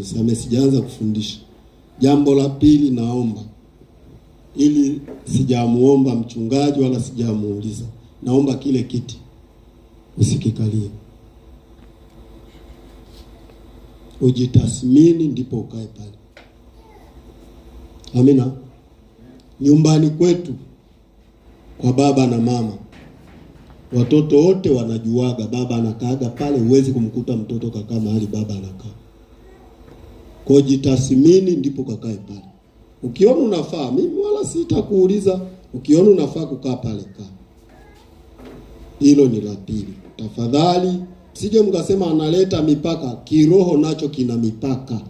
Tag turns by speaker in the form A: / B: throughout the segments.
A: nisamehe, sijaanza kufundisha. Jambo la pili, naomba, ili sijamuomba mchungaji wala sijamuuliza, naomba kile kiti usikikalie, ujitathmini ndipo ukae pale. Amina. Nyumbani kwetu kwa baba na mama, watoto wote wanajuaga baba anakaaga pale, huwezi kumkuta mtoto kakaa mahali baba anakaa. Kwa jitathmini ndipo kakae pale. Ukiona unafaa, mimi wala sitakuuliza, ukiona unafaa kukaa pale kaa. Hilo ni la pili. Tafadhali sije mkasema analeta mipaka. Kiroho nacho kina mipaka.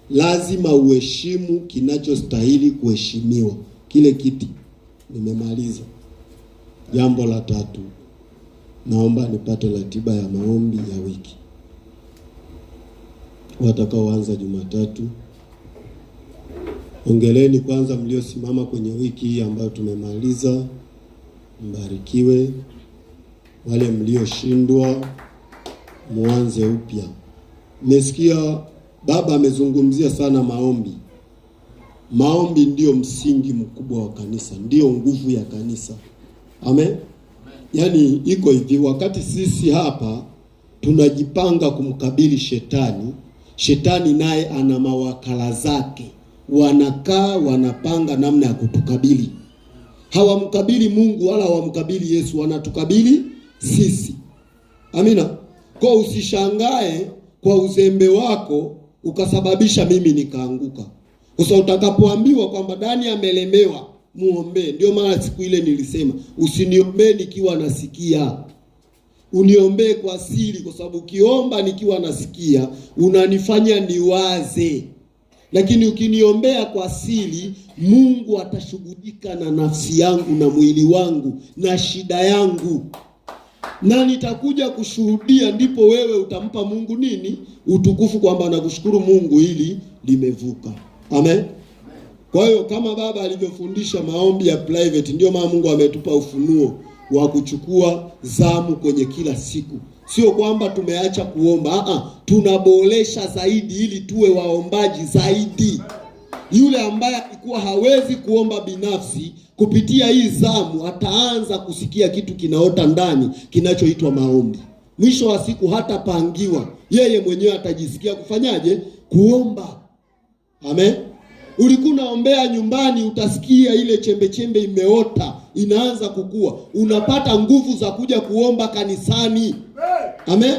A: Lazima uheshimu kinachostahili kuheshimiwa. Kile kiti. Nimemaliza. Jambo la tatu, naomba nipate ratiba ya maombi ya wiki. Watakaoanza Jumatatu, ongeleni kwanza mliosimama kwenye wiki hii ambayo tumemaliza, mbarikiwe. Wale mlioshindwa, muanze upya. Nimesikia baba amezungumzia sana maombi. Maombi ndio msingi mkubwa wa kanisa, ndio nguvu ya kanisa. Amen. Yaani iko hivi, wakati sisi hapa tunajipanga kumkabili shetani, shetani naye ana mawakala zake. Wanakaa wanapanga namna ya kutukabili. Hawamkabili Mungu wala hawamkabili Yesu, wanatukabili sisi. Amina. Kwa usishangae kwa uzembe wako ukasababisha mimi nikaanguka. Sasa utakapoambiwa kwamba Dani amelemewa, muombe. Ndio maana siku ile nilisema usiniombee nikiwa nasikia. Uniombee kwa siri, kwa sababu ukiomba nikiwa nasikia unanifanya niwaze. Lakini ukiniombea kwa siri, Mungu atashughulika na nafsi yangu na mwili wangu na shida yangu. Na nitakuja kushuhudia, ndipo wewe utampa Mungu nini? Utukufu, kwamba nakushukuru Mungu hili limevuka. Amen. Kwa hiyo kama baba alivyofundisha maombi ya private, ndio maana Mungu ametupa ufunuo wa kuchukua zamu kwenye kila siku. Sio kwamba tumeacha kuomba, tunaboresha zaidi ili tuwe waombaji zaidi. Yule ambaye alikuwa hawezi kuomba binafsi, kupitia hii zamu ataanza kusikia kitu kinaota ndani kinachoitwa maombi. Mwisho wa siku hata pangiwa, yeye mwenyewe atajisikia kufanyaje? Kuomba. Amen. Ulikuwa unaombea nyumbani, utasikia ile chembe chembe imeota, inaanza kukua. Unapata nguvu za kuja kuomba kanisani. Amen.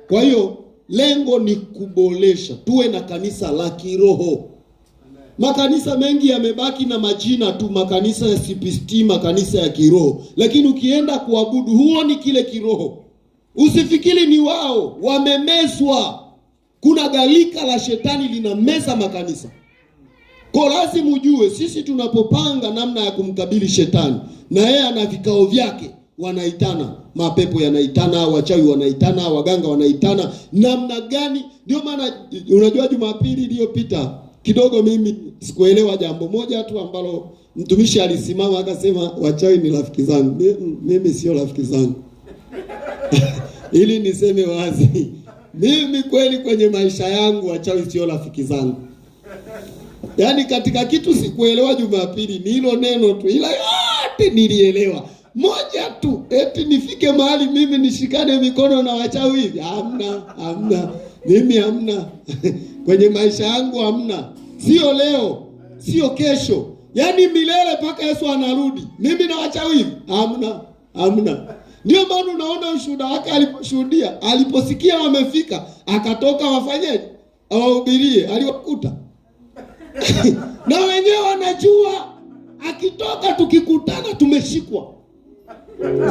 A: Kwa hiyo lengo ni kuboresha, tuwe na kanisa la kiroho. Makanisa mengi yamebaki na majina tu, makanisa ya CPST, makanisa ya kiroho. Lakini ukienda kuabudu, huo ni kile kiroho. Usifikiri ni wao, wamemezwa. Kuna galika la shetani linameza makanisa. Kwa lazima ujue, sisi tunapopanga namna ya kumkabili shetani, na yeye ana vikao vyake, wanaitana, mapepo yanaitana, wachawi wanaitana, waganga wanaitana, namna gani? Ndio maana unajua Jumapili iliyopita kidogo mimi sikuelewa jambo moja tu ambalo mtumishi alisimama akasema wachawi ni rafiki zangu. Mimi sio rafiki zangu. Ili niseme wazi, mimi kweli kwenye maisha yangu wachawi sio rafiki zangu. Yaani katika kitu sikuelewa Jumapili ni hilo neno tu, ila yote nilielewa. Moja tu, eti nifike mahali mimi nishikane mikono na wachawi hivi. Hamna. Mimi hamna. Kwenye maisha yangu hamna. Sio leo, sio kesho. Yaani milele mpaka Yesu anarudi. Mimi na wachawi hivi. Hamna. Ndio maana unaona ushuhuda wake aliposhuhudia, aliposikia wamefika, akatoka wafanyeje? Awahubirie, aliwakuta. Na wenyewe wanajua akitoka tukikutana tumeshikwa.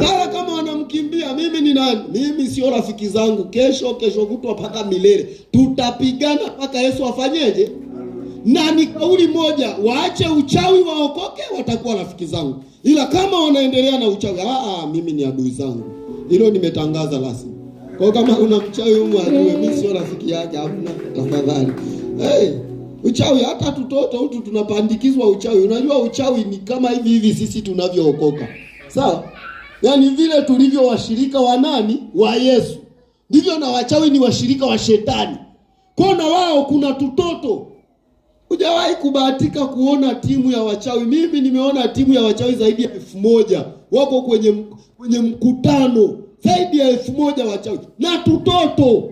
A: Sasa kama wanamkimbia, mimi ni nani? Mimi sio rafiki zangu. Kesho kutwa mpaka milele tutapigana mpaka Yesu afanyeje? Na ni kauli moja, waache uchawi waokoke, watakuwa rafiki zangu. Ila kama wanaendelea na uchawi, mimi ni adui zangu. Hilo nimetangaza rasmi. Kwa kama una mchawi humu ajue mimi sio rafiki yake, hamna, tafadhali. Uchawi hata tutoto hutu tunapandikizwa uchawi. Unajua uchawi ni kama hivi sisi tunavyookoka. Sawa? Yaani vile tulivyo washirika wa nani? Wa Yesu. Ndivyo na wachawi ni washirika wa shetani. Kona wao kuna tutoto. Hujawahi kubahatika kuona timu ya wachawi? Mimi nimeona timu ya wachawi zaidi ya 1000 wako kwenye mkutano, zaidi ya 1000 wachawi na tutoto.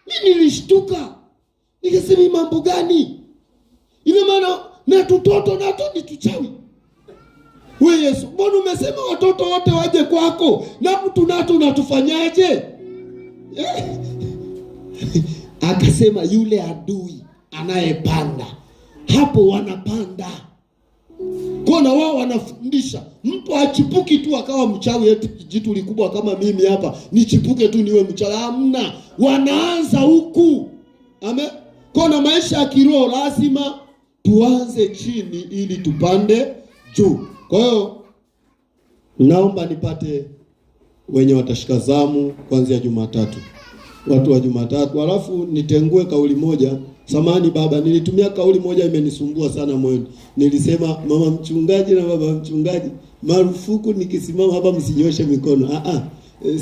A: Mimi nilishtuka, nikasema mambo gani? Ina maana na tutoto na ni tuchawi? Wewe Yesu, mbona umesema watoto wote waje kwako na mtu nato unatufanyaje? Akasema yule adui anayepanda hapo, wanapanda kona wao, wanafundisha. Mtu achipuki tu akawa mchawi eti jitu likubwa kama mimi hapa nichipuke tu niwe mchawi. Hamna, wanaanza huku. Amen. Kona maisha ya kiroho lazima tuanze chini ili tupande juu. Kwa hiyo naomba nipate wenye watashika zamu kuanzia Jumatatu, watu wa Jumatatu. Alafu nitengue kauli moja. Samahani baba, nilitumia kauli moja imenisumbua sana moyoni. Nilisema mama mchungaji na baba mchungaji, marufuku nikisimama hapa msinyoshe mikono.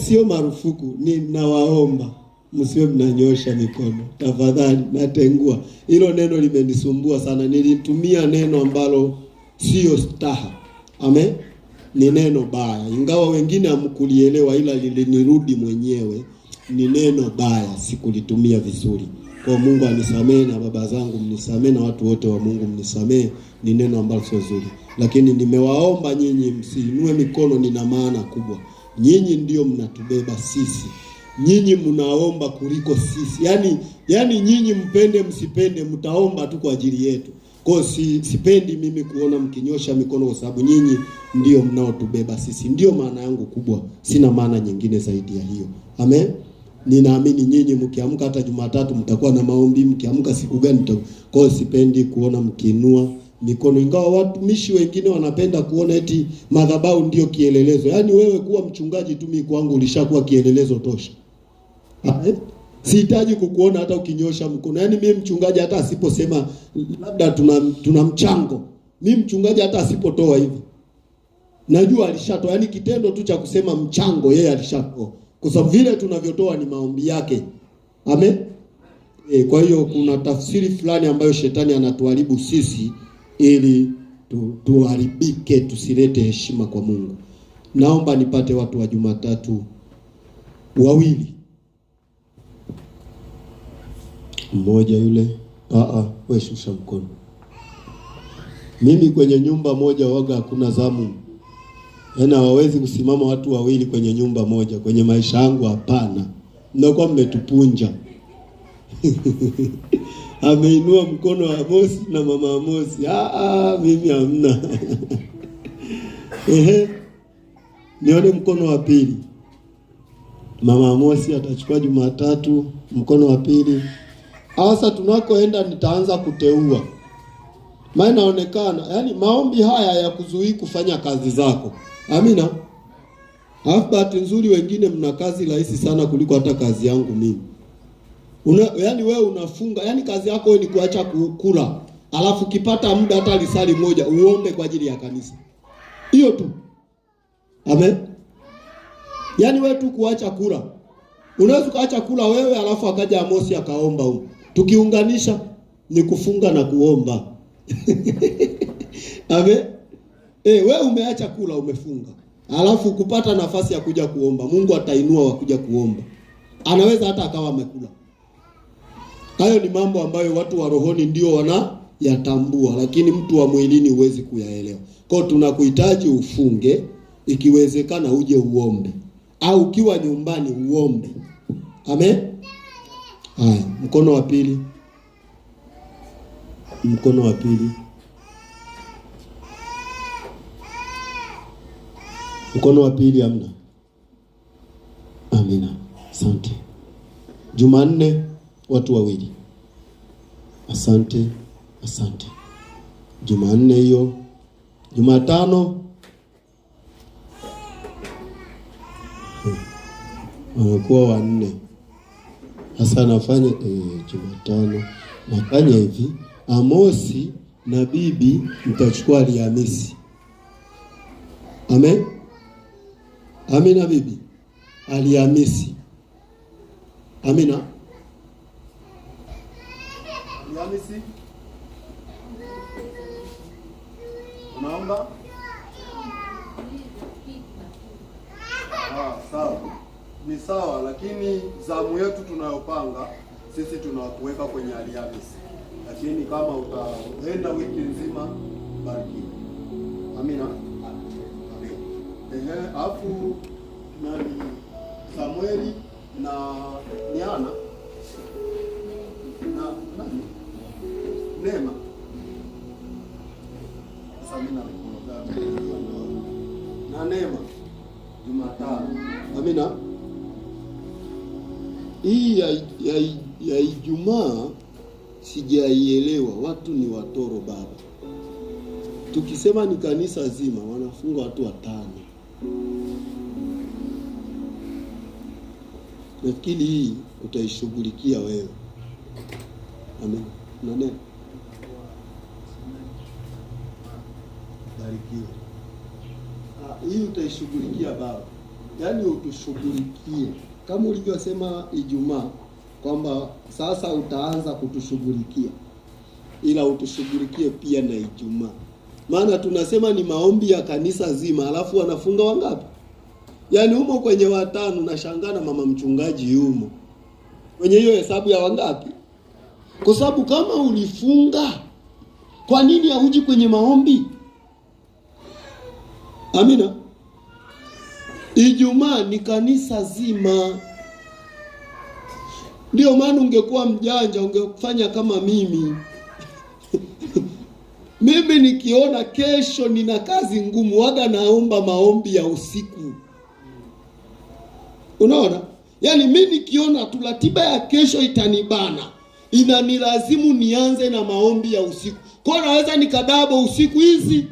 A: Sio marufuku, ninawaomba msiwe mnanyosha mikono. Tafadhali natengua. Hilo neno limenisumbua sana. Nilitumia neno ambalo sio staha. Amen. Ni neno baya. Ingawa wengine hamkulielewa, ila lilinirudi mwenyewe. Ni neno baya, sikulitumia vizuri. Kwa Mungu anisamee, na baba zangu mnisamee, na watu wote wa Mungu mnisamee. Ni neno ambalo sio zuri. Lakini nimewaomba nyinyi msiinue mikono, nina maana kubwa. Nyinyi ndio mnatubeba sisi. Nyinyi mnaomba kuliko sisi. Yaani nyinyi mpende msipende, mtaomba tu kwa ajili yetu. Kwa sipendi mimi kuona mkinyosha mikono, kwa sababu nyinyi ndio mnaotubeba sisi. Ndio maana yangu kubwa. Sina maana nyingine zaidi ya hiyo. Amen. Ninaamini nyinyi mkiamka hata Jumatatu mtakuwa na maombi, mkiamka siku gani mtakuwa. Kwa sipendi kuona mkinua mikono, ingawa watumishi wengine wanapenda kuona eti madhabahu ndio kielelezo. Yaani wewe kuwa mchungaji tu mimi kwangu ulishakuwa kielelezo tosha. Sihitaji kukuona hata ukinyosha mkono. Yaani mimi mchungaji hata asiposema labda tuna mchango, mimi mchungaji hata asipotoa hivi, najua alishatoa. Yaani kitendo tu cha kusema mchango yeye alishatoa. Kwa sababu vile tunavyotoa ni maombi yake. Amen. Kwa hiyo kuna tafsiri fulani ambayo shetani anatuharibu sisi ili tuharibike, tusilete heshima kwa Mungu. Naomba nipate watu wa Jumatatu wawili. Mmoja yule. Wewe shusha mkono. Mimi kwenye nyumba moja waga hakuna zamu. Yaani hawawezi kusimama watu wawili kwenye nyumba moja. Kwenye maisha yangu hapana. Mnakuwa mmetupunja. Ameinua mkono wa Amosi na mama Amosi. Mimi hamna. Nione mkono wa pili. Mama Amosi atachukua Jumatatu mkono wa pili. Sasa tunakoenda nitaanza kuteua. Maana inaonekana, yaani maombi haya ya kuzuii kufanya kazi zako. Amina. Bahati nzuri wengine mna kazi rahisi sana kuliko hata kazi yangu mimi. Yaani wewe unafunga, yaani kazi yako wewe ni kuacha kukula. Alafu ukipata muda hata lisali moja uombe kwa ajili ya kanisa. Hiyo tu. Amen. Yaani wewe tu kuacha kula. Unaweza kuacha kula wewe alafu akaja Amosi akaomba huko. Tukiunganisha ni kufunga na kuomba. Amen. Wewe umeacha kula, umefunga. Alafu kupata nafasi ya kuja kuomba, Mungu atainua wa kuja kuomba. Anaweza hata akawa amekula. Hayo ni mambo ambayo watu wa rohoni ndio wanayatambua, lakini mtu wa mwilini huwezi kuyaelewa. Kwa hiyo tunakuhitaji ufunge, ikiwezekana uje uombe. Au ukiwa nyumbani uombe. Amen. Haya, mkono wa pili. Mkono wa pili. Mkono wa pili hamna. Amina. Asante. Jumanne watu wawili. Asante. Jumanne hiyo. Jumatano wanakuwa wanne. Sasa nafanya Jumatano nafanya hivi. Amosi na bibi mtachukua Alhamisi. Amen. Amina bibi. Alhamisi. Amina. Alhamisi unaomba? Sawa. Ni sawa, lakini zamu yetu tunayopanga sisi tunakuweka kwenye Alhamisi. Lakini kama utaenda wiki nzima, barikiwe. Amina. Afu nani Samueli na Niana na nani Neema. Samina na Neema Jumatano. Amina. Hii ya Ijumaa sijaielewa. Watu ni watoro baba. Tukisema ni kanisa zima wanafunga watu 5. Nafikiri hii utaishughulikia wewe. Amen. Nani? Barikiwe. Hii utaishughulikia baba. Yaani utushughulikie. Kama ulivyosema Ijumaa kwamba sasa utaanza kutushughulikia. Ila utushughulikie pia na Ijumaa. Maana tunasema ni maombi ya kanisa zima, alafu wanafunga wangapi? Yaani humo kwenye 5 na shangana mama mchungaji yumo. Kwenye hiyo hesabu ya wangapi? Kwa sababu kama ulifunga, kwa nini hauji kwenye maombi? Amina. Ijumaa ni kanisa zima. Ndio maana ungekuwa mjanja ungefanya kama mimi. Mimi nikiona kesho nina kazi ngumu waga naomba maombi ya usiku. Unaona? Yaani mimi nikiona tu ratiba ya kesho itanibana, inanilazimu nianze na maombi ya usiku. Kwa naweza nikadabo usiku hizi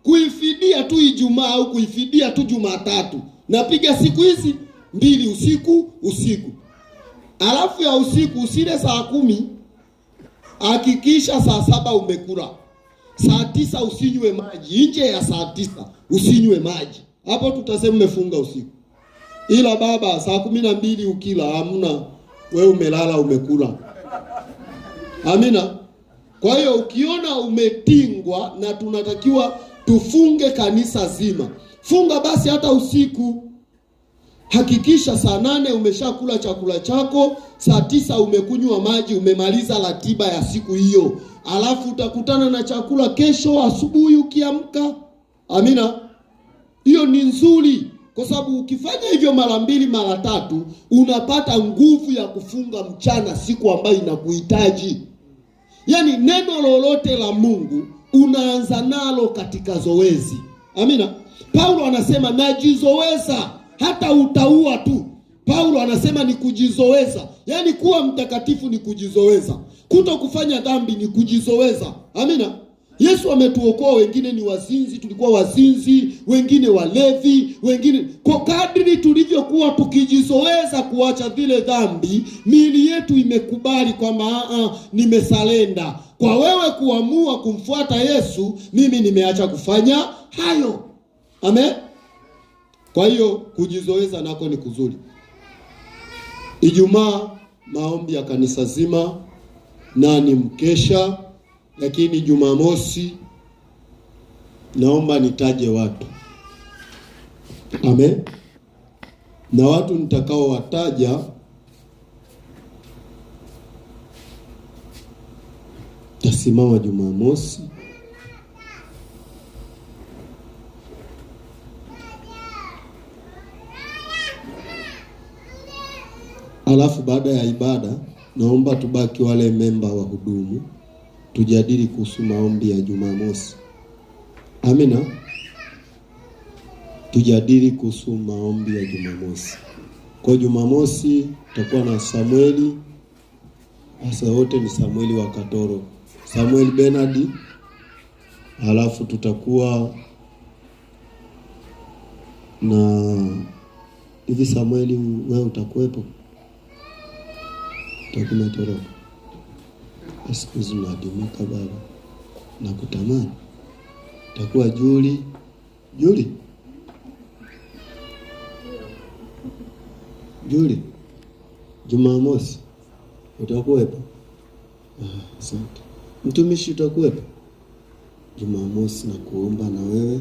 A: kuifidia tu Ijumaa au kuifidia tu Jumatatu. Napiga siku hizi 2 usiku. Alafu ya usiku usile saa 10, hakikisha saa 7 umekula. Saa 9 usinywe maji. Nje ya saa 9 usinywe maji. Hapo tutasema umefunga usiku. Ila baba saa 12 ukila hamna, wewe umelala umekula. Amina. Kwa hiyo ukiona umetingwa na tunatakiwa tufunge kanisa zima, funga basi hata usiku. Hakikisha saa 8 umeshakula chakula chako, saa 9 umekunywa maji, umemaliza ratiba ya siku hiyo. Alafu utakutana na chakula kesho asubuhi ukiamka. Amina. Hiyo ni nzuri kwa sababu ukifanya hivyo mara 2 mara 3 unapata nguvu ya kufunga mchana siku ambayo inakuhitaji. Yaani neno lolote la Mungu unaanza nalo katika zoezi. Amina. Paulo anasema najizoweza hata utaua tu. Paulo anasema ni kujizoweza. Yaani kuwa mtakatifu ni kujizoweza. Kuto kufanya dhambi ni kujizoweza. Amina. Yesu ametuokoa, wengine ni wazinzi, tulikuwa wazinzi, wengine walevi, wengine kwa kadri tulivyokuwa tukijizoweza kuacha zile dhambi, miili yetu imekubali kwamba nimesalenda. Kwa wewe kuamua kumfuata Yesu, mimi nimeacha kufanya hayo. Amen. Kwa hiyo kujizoweza nako ni kuzuri. Ijumaa maombi ya kanisa zima na ni mkesha, lakini Jumamosi naomba nitaje watu. Amen. Na watu nitakao wataja tasimama Jumamosi. Alafu baada ya ibada naomba tubaki wale memba wa hudumu tujadili kuhusu maombi ya Jumamosi. Amina. Tujadili kuhusu maombi ya Jumamosi. Kwa Jumamosi tutakuwa na Samueli. Hasa wote ni Samueli wa Katoro. Samuel Bernard. Alafu tutakuwa na hivi Samueli wewe utakuwepo? Takuna toroka. Siku zinaadimika baba. Na kutamani. Takuwa Juli. Jumamosi utakuwepo? Asante. Mtumishi utakuwepo Jumamosi na kuomba na wewe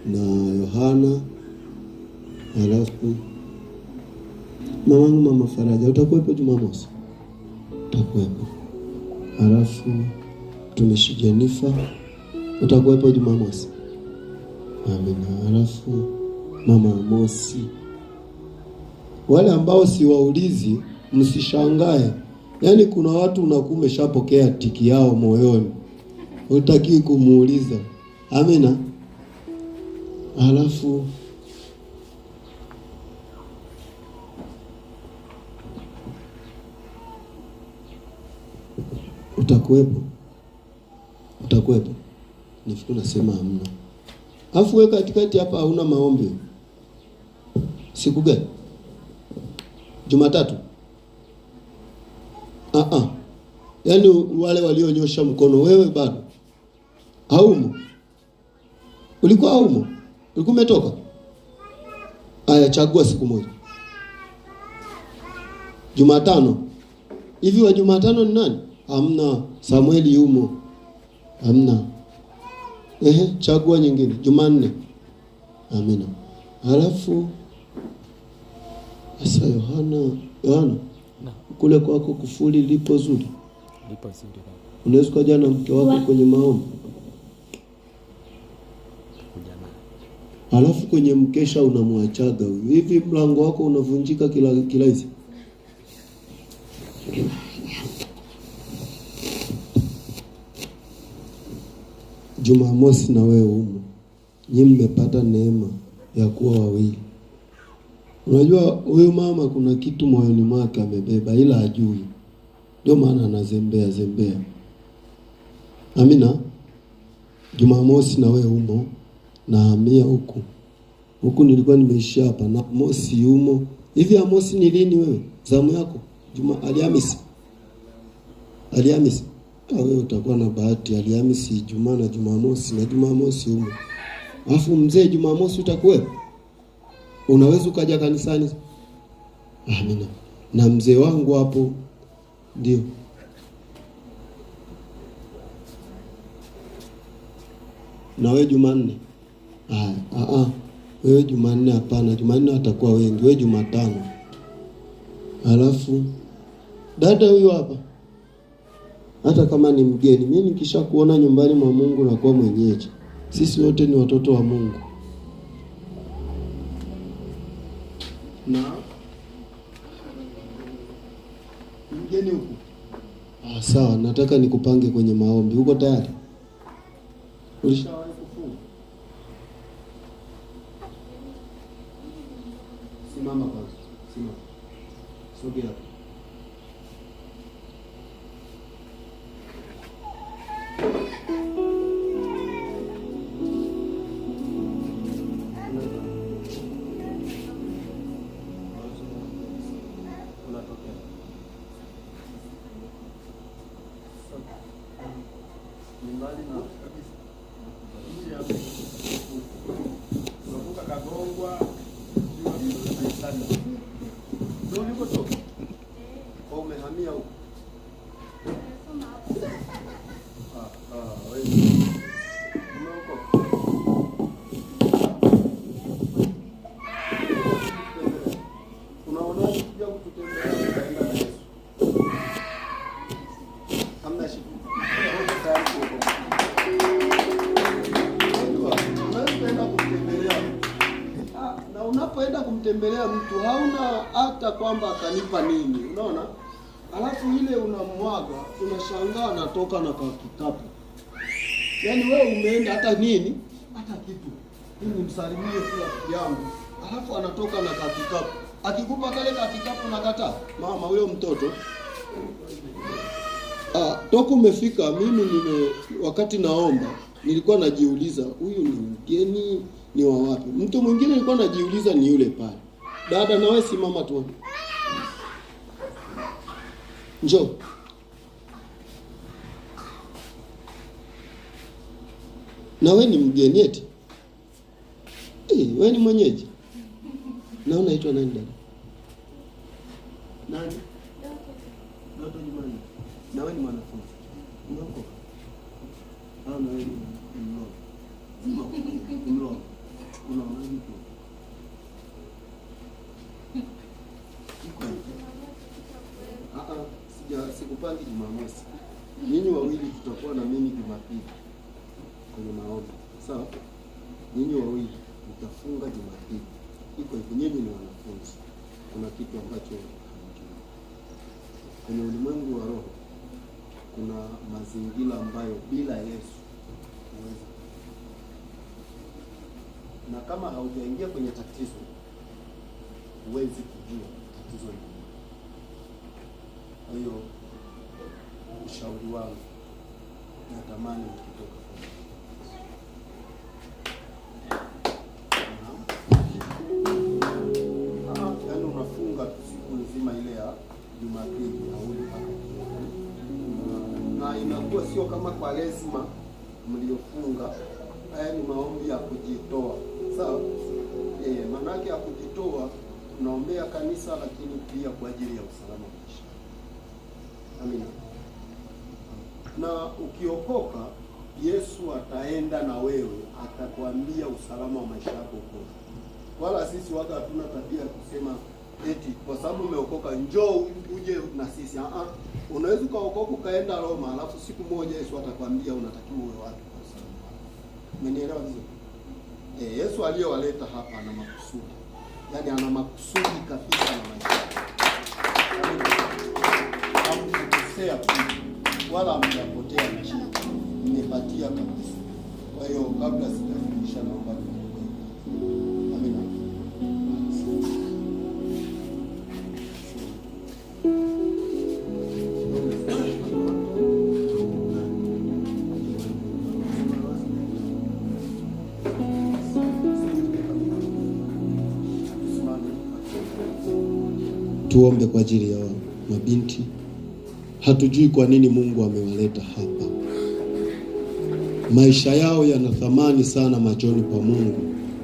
A: na Yohana, alafu mamangu Mama Faraja utakuwepo Jumamosi? Utakuwepo. Alafu mtumishi Jenifa utakuwepo Jumamosi? Amina. Alafu Mama Amosi. Wale ambao siwaulizi msishangae. Yaani kuna watu unakuwa umeshapokea tiki yao moyoni, hutaki kumuuliza. Amina. Alafu utakuwepo? Utakuwepo? Nifikiri nasema hamna. Alafu wewe katikati hapa hauna maombi. Siku gani? Jumatatu? Yaani wale walionyosha mkono, wewe bado haumo? Ulikuwa haumo? Ulikuwa umetoka? Aya, chagua siku moja. Jumatano. Hivi wa Jumatano ni nani? Hamna. Samueli yumo. Hamna. Chagua nyingine. Jumanne. Amina. Halafu sasa Yohana. Kule kwako kufuli lipo zuri?
B: Lipo zuri.
A: Unaweza kuja na mke wako kwenye maombi? Halafu kwenye mkesha unamwachaga huyu. Hivi mlango wako unavunjika kila hizi? Jumamosi na wewe humo. Nyinyi mmepata neema ya kuwa wawili. Unajua huyu mama kuna kitu moyoni mwake amebeba ila hajui. Ndio maana anazembea. Amina. Jumamosi na wewe humo, na hamia huku nilikuwa nimeishia hapa na Mosi humo. Hivi Amosi ni lini wewe? Zamu yako? Alhamisi. Wewe utakuwa na bahati. Alhamisi, Ijumaa na Jumamosi, na Jumamosi humo. Alafu mzee Jumamosi utakuwepo? Unaweza ukaja kanisani? Amina. Na mzee wangu hapo ndio. Na wewe Jumanne? Wewe Jumanne hapana. Jumanne watakuwa wengi. Wewe Jumatano. Alafu dada huyu hapa, hata kama ni mgeni, mimi nikisha kuona nyumbani mwa Mungu na kuwa mwenyeji. Sisi wote ni watoto wa Mungu. Na mgeni huko. Sawa, nataka nikupange kwenye maombi. Uko tayari? Ulishawahi kufunga? Simama kwanza. Simama. Sogea. Unapoenda kumtembelea mtu hauna hata kwamba atanipa nini, unaona? Alafu ile unamwaga, unashangaa anatoka na kitabu. Yaani wewe umeenda hata nini? Hata kitu. Mimi msalimie pia yangu. Alafu anatoka na kitabu. Akikupa kale kitabu nakataa. Mama huyo mtoto. Toka umefika mimi wakati naomba nilikuwa najiuliza huyu ni mgeni ni wa wapi? Mtu mwingine nilikuwa najiuliza ni yule pale. Dada nawe simama tu. Njoo. Na wewe ni mgeni eti? Wewe ni mwenyeji? Na unaitwa nani dada? Nani? Doto Jumanne. Na wewe ni mwanafunzi. Unaokoka? Au na wewe ni mlo? Mlo. Unaona vipi? Sikupangi Jumamosi. Ninyi wawili tutakuwa na mimi Jumapili kwenye maombi. Sawa? Ninyi wawili mtafunga Jumapili. Iko hivyo, nyinyi ni wanafunzi. Kuna kitu ambacho hamjui. Kwenye ulimwengu wa roho kuna mazingira ambayo bila Yesu huwezi. Na kama haujaingia kwenye tatizo, huwezi kujua tatizo ni nini. Kwa hiyo ushauri wangu, natamani mkitoka yaani unafunga siku nzima ile ya Jumapili na inakuwa sio kama kwa lazima mliofunga. Haya ni maombi ya kujitoa. Sawa? Manake ya kujitoa tunaombea kanisa, lakini pia kwa ajili ya usalama wa maisha. Amina. Na ukiokoka, Yesu ataenda na wewe, atakwambia usalama wa maisha yako uko. Wala sisi waga hatuna tabia ya kusema eti kwa sababu umeokoka njoo uje na sisi. Unaweza ukaokoka ukaenda Roma, alafu siku moja Yesu atakwambia unatakiwa uwe wapi kwa usalama wako. Umenielewa vizuri? Yesu aliyowaleta hapa ana makusudi. Yaani ana makusudi kabisa na maisha yako. Wala mtapotea maisha. Nimepatia kabisa. Kwa hiyo kabla sijafundisha naomba niombe. Amina. Tuombe kwa ajili ya mabinti. Hatujui kwa nini Mungu amewaleta hapa. Maisha yao yana thamani sana machoni pa Mungu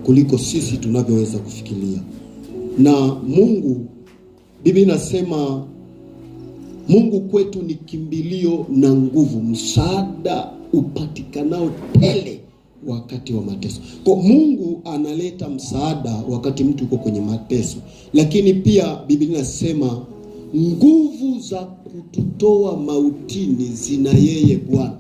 A: kuliko sisi tunavyoweza kufikiria. Na Mungu, Biblia inasema Mungu kwetu ni kimbilio na nguvu, msaada upatikanao tele wakati wa mateso. Kwa Mungu analeta msaada wakati mtu yuko kwenye mateso. Lakini pia Biblia inasema nguvu za kututoa mautini zina yeye Bwana.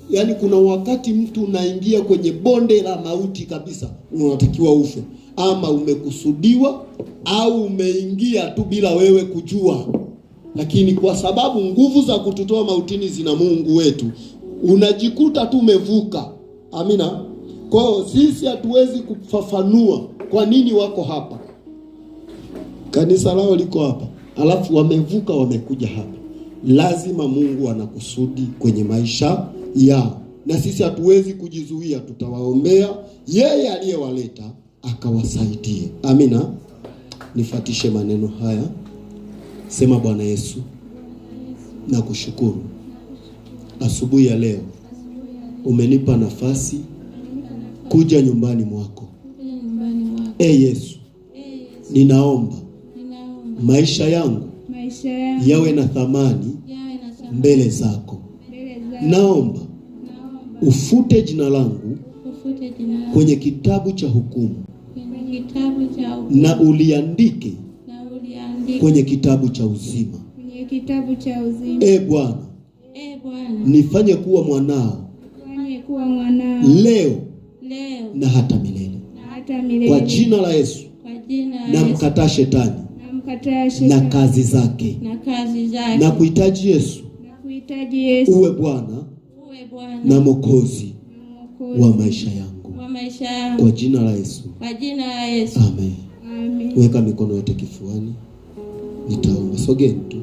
A: Yaani kuna wakati mtu unaingia kwenye bonde la mauti kabisa, unatakiwa ufe. Ama umekusudiwa au umeingia tu bila wewe kujua. Lakini kwa sababu nguvu za kututoa mautini zina Mungu wetu, unajikuta tu umevuka. Amina. Kwa hiyo sisi hatuwezi kufafanua kwa nini wako hapa. Kanisa lao liko hapa, alafu wamevuka wamekuja hapa. Lazima Mungu anakusudi kwenye maisha yao. Na sisi hatuwezi kujizuia, tutawaombea yeye aliyewaleta akawasaidie. Amina. Nifuatishe maneno haya. Sema: Bwana Yesu, nakushukuru asubuhi ya leo umenipa nafasi kuja nyumbani mwako. Yesu, ninaomba maisha yangu yawe na thamani mbele zako. Naomba ufute jina langu kwenye kitabu cha hukumu na uliandike kwenye kitabu cha uzima. Bwana, nifanye kuwa mwanao leo na hata milele. Kwa jina la Yesu namkataa shetani na kazi zake. Na kuhitaji Yesu uwe Bwana na Mwokozi wa maisha yangu. Kwa jina la Yesu. Amen. Weka mikono yote kifuani. Nitaomba. Sogeni tu.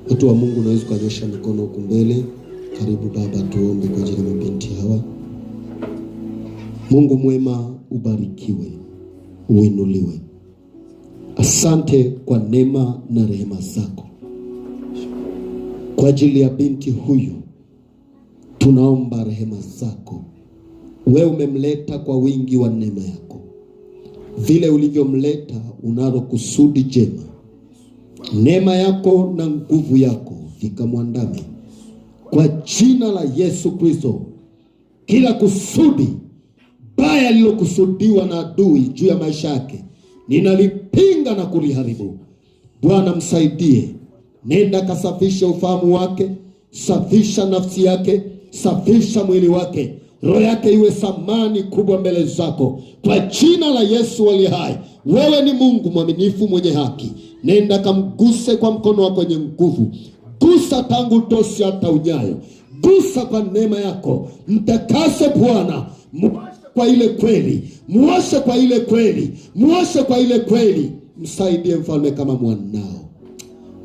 A: Watu wa Mungu, unaweza kunyosha mikono huko mbele. Karibu Baba, tuombe kwa ajili ya mabinti hawa. Mungu mwema, ubarikiwe, uinuliwe. Asante kwa neema na rehema zako. Kwa ajili ya binti huyu tunaomba rehema zako. Wewe umemleta kwa wingi wa neema yako. Vile ulivyomleta unalo kusudi jema. Neema yako na nguvu yako vikamwandame kwa jina la Yesu Kristo. Kila kusudi baya lilokusudiwa na adui juu ya maisha yake ninalipinga na kuliharibu. Bwana msaidie, nenda kasafisha ufahamu wake, safisha nafsi yake, safisha mwili wake, roho yake iwe thamani kubwa mbele zako kwa jina la Yesu aliye hai. Wewe ni Mungu mwaminifu mwenye haki. Nenda kamguse kwa mkono wako wenye nguvu. Gusa tangu tosi hata unyayo. Gusa kwa neema yako. Mtakase Bwana, muoshe kwa ile kweli, muoshe kwa ile kweli, muoshe kwa ile kweli. Msaidie mfalme kama mwanao,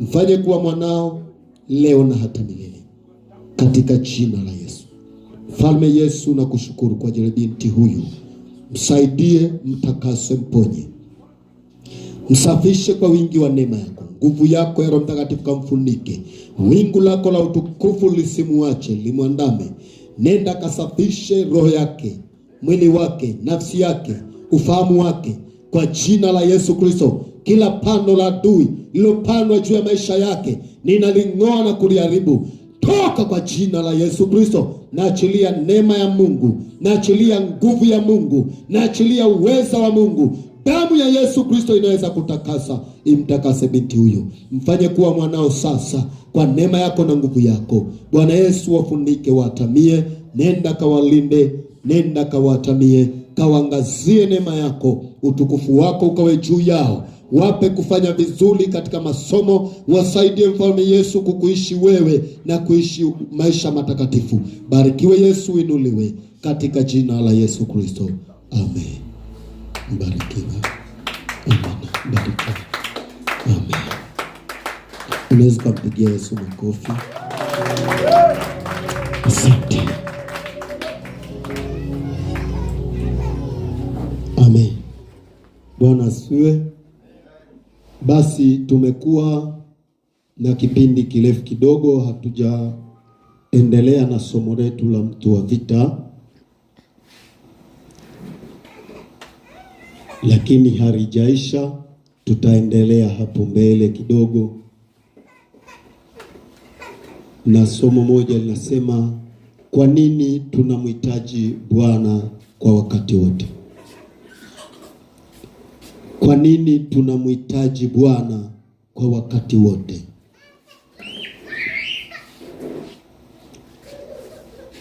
A: mfanye kuwa mwanao leo na hata milele, katika jina la Yesu. Mfalme Yesu, nakushukuru kwa ajili ya binti huyu. Msaidie, mtakase, mponye, msafishe kwa wingi wa neema yako. Nguvu yako ya Roho Mtakatifu kamfunike. Wingu lako la utukufu lisimuache, limwandame. Nenda kasafishe roho yake, mwili wake, nafsi yake, ufahamu wake kwa jina la Yesu Kristo. Kila pando la adui lilopandwa juu ya maisha yake ninaling'oa na kuliharibu. Toka kwa jina la Yesu Kristo. Naachilia neema ya Mungu, naachilia nguvu ya Mungu, naachilia uweza wa Mungu. Damu ya Yesu Kristo inaweza kutakasa. Imtakase binti huyu, mfanye kuwa mwanao sasa kwa neema yako na nguvu yako. Bwana Yesu, wafunike, watamie. Nenda kawalinde, nenda kawatamie, kawangazie neema yako, utukufu wako ukawe juu yao. Wape kufanya vizuri katika masomo. Wasaidie mfalme Yesu kukuishi wewe na kuishi maisha matakatifu. Barikiwe Yesu, inuliwe katika jina la Yesu Kristo. Amen. Mbarikiwe. Amen. Mbarikiwe. Amen. Unaweza kumpigia Yesu makofi. Asante. Amen. Bwana asifiwe. Basi tumekuwa na kipindi kirefu kidogo hatujaendelea na somo letu la mtu wa vita, lakini halijaisha. Tutaendelea hapo mbele kidogo na somo moja linasema, kwa nini tunamhitaji Bwana kwa wakati wote? Kwa nini tunamhitaji Bwana kwa wakati wote?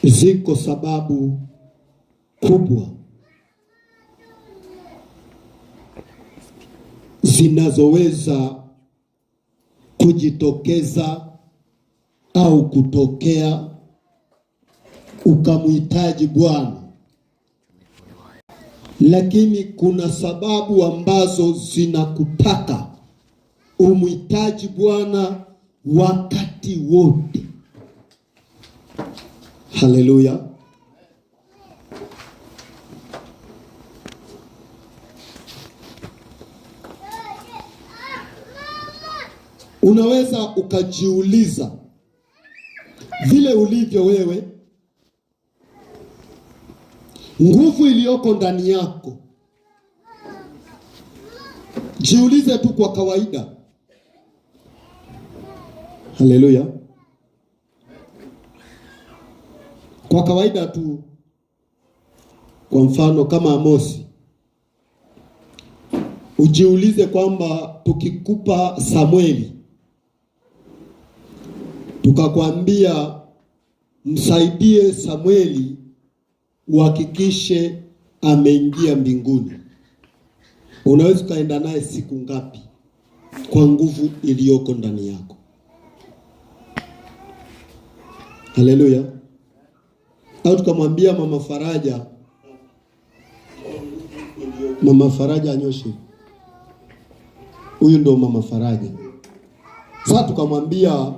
A: Ziko sababu kubwa zinazoweza kujitokeza au kutokea ukamhitaji Bwana. Lakini kuna sababu ambazo zinakutaka umhitaji Bwana wakati wote. Haleluya. Unaweza ukajiuliza vile ulivyo wewe, nguvu iliyoko ndani yako. Jiulize tu kwa kawaida. Haleluya. Kwa kawaida tu. Kwa mfano kama Amosi, ujiulize kwamba tukikupa Samueli, tukakwambia msaidie Samueli uhakikishe ameingia mbinguni, unaweza kaenda naye siku ngapi kwa nguvu iliyoko ndani yako? Haleluya. Au tukamwambia Mama Faraja anyoshe. Huyu ndo Mama Faraja. Sasa tukamwambia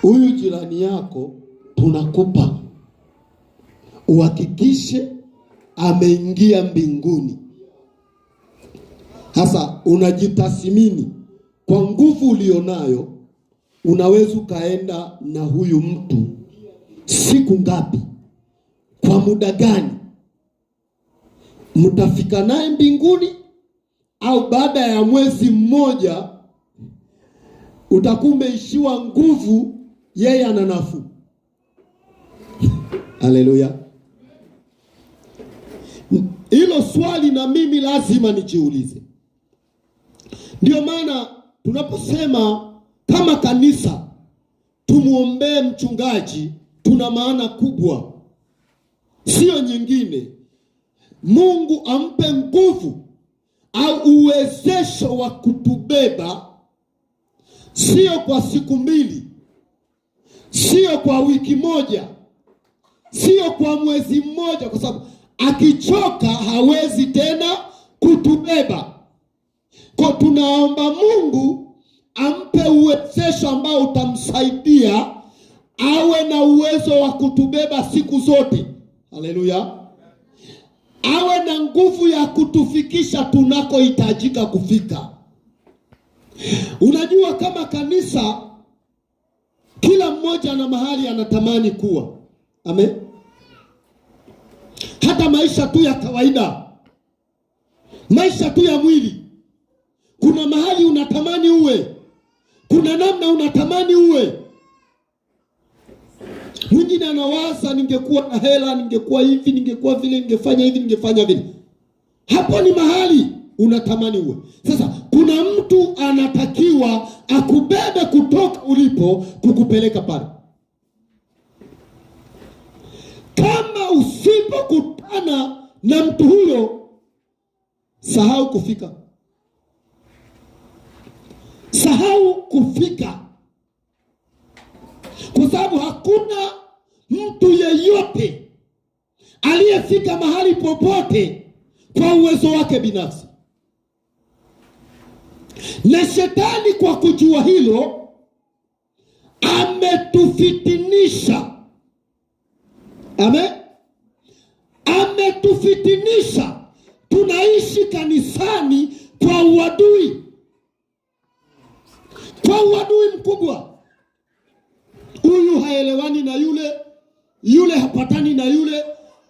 A: huyu jirani yako tunakupa uhakikishe ameingia mbinguni. Sasa unajitathmini kwa nguvu ulionayo, unaweza kaenda na huyu mtu siku ngapi, kwa muda gani? Mtafika naye mbinguni au baada ya mwezi mmoja utakuwa umeishiwa nguvu, yeye ana nafuu. Haleluya. Hilo swali na mimi lazima nijiulize. Ndio maana tunaposema kama kanisa tumuombee mchungaji, tuna maana kubwa, sio nyingine. Mungu ampe nguvu au uwezesho wa kutubeba, sio kwa siku mbili, sio kwa wiki moja, sio kwa mwezi mmoja, kwa sababu akichoka hawezi tena kutubeba. Kwa tunaomba Mungu ampe uwezesho ambao utamsaidia awe na uwezo wa kutubeba siku zote. Haleluya. Awe na nguvu ya kutufikisha tunakohitajika kufika. Unajua, kama kanisa kila mmoja na mahali anatamani kuwa. Amen. Hata maisha tu ya kawaida, maisha tu ya mwili, kuna mahali unatamani uwe, kuna namna unatamani uwe. Mwingine anawaza, ningekuwa na hela, ningekuwa hivi, ningekuwa vile, ningefanya hivi, ningefanya vile. Hapo ni mahali unatamani uwe. Sasa kuna mtu anatakiwa akubebe kutoka ulipo kukupeleka pale. Kama usipokutana na mtu huyo, sahau kufika. Sahau kufika. Kwa sababu hakuna mtu yeyote aliyefika mahali popote kwa uwezo wake binafsi. Na shetani kwa kujua hilo ametufitinisha. Amen. Ametufitinisha. Tunaishi kanisani kwa uadui. Kwa uadui mkubwa. Huyu haelewani na yule, yule hapatani na yule.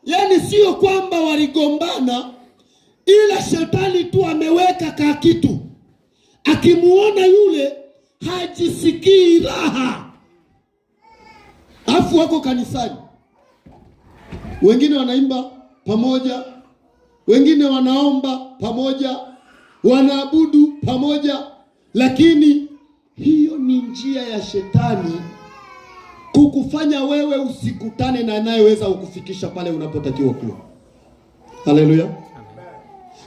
A: Yaani sio kwamba waligombana, ila shetani tu ameweka ka kitu. Akimuona yule hajisikii raha. Afu wako kanisani. Wengine wanaimba pamoja, wengine wanaomba pamoja, wanaabudu pamoja, lakini hiyo ni njia ya shetani kukufanya wewe usikutane na anayeweza kukufikisha pale unapotakiwa kuwa. Haleluya.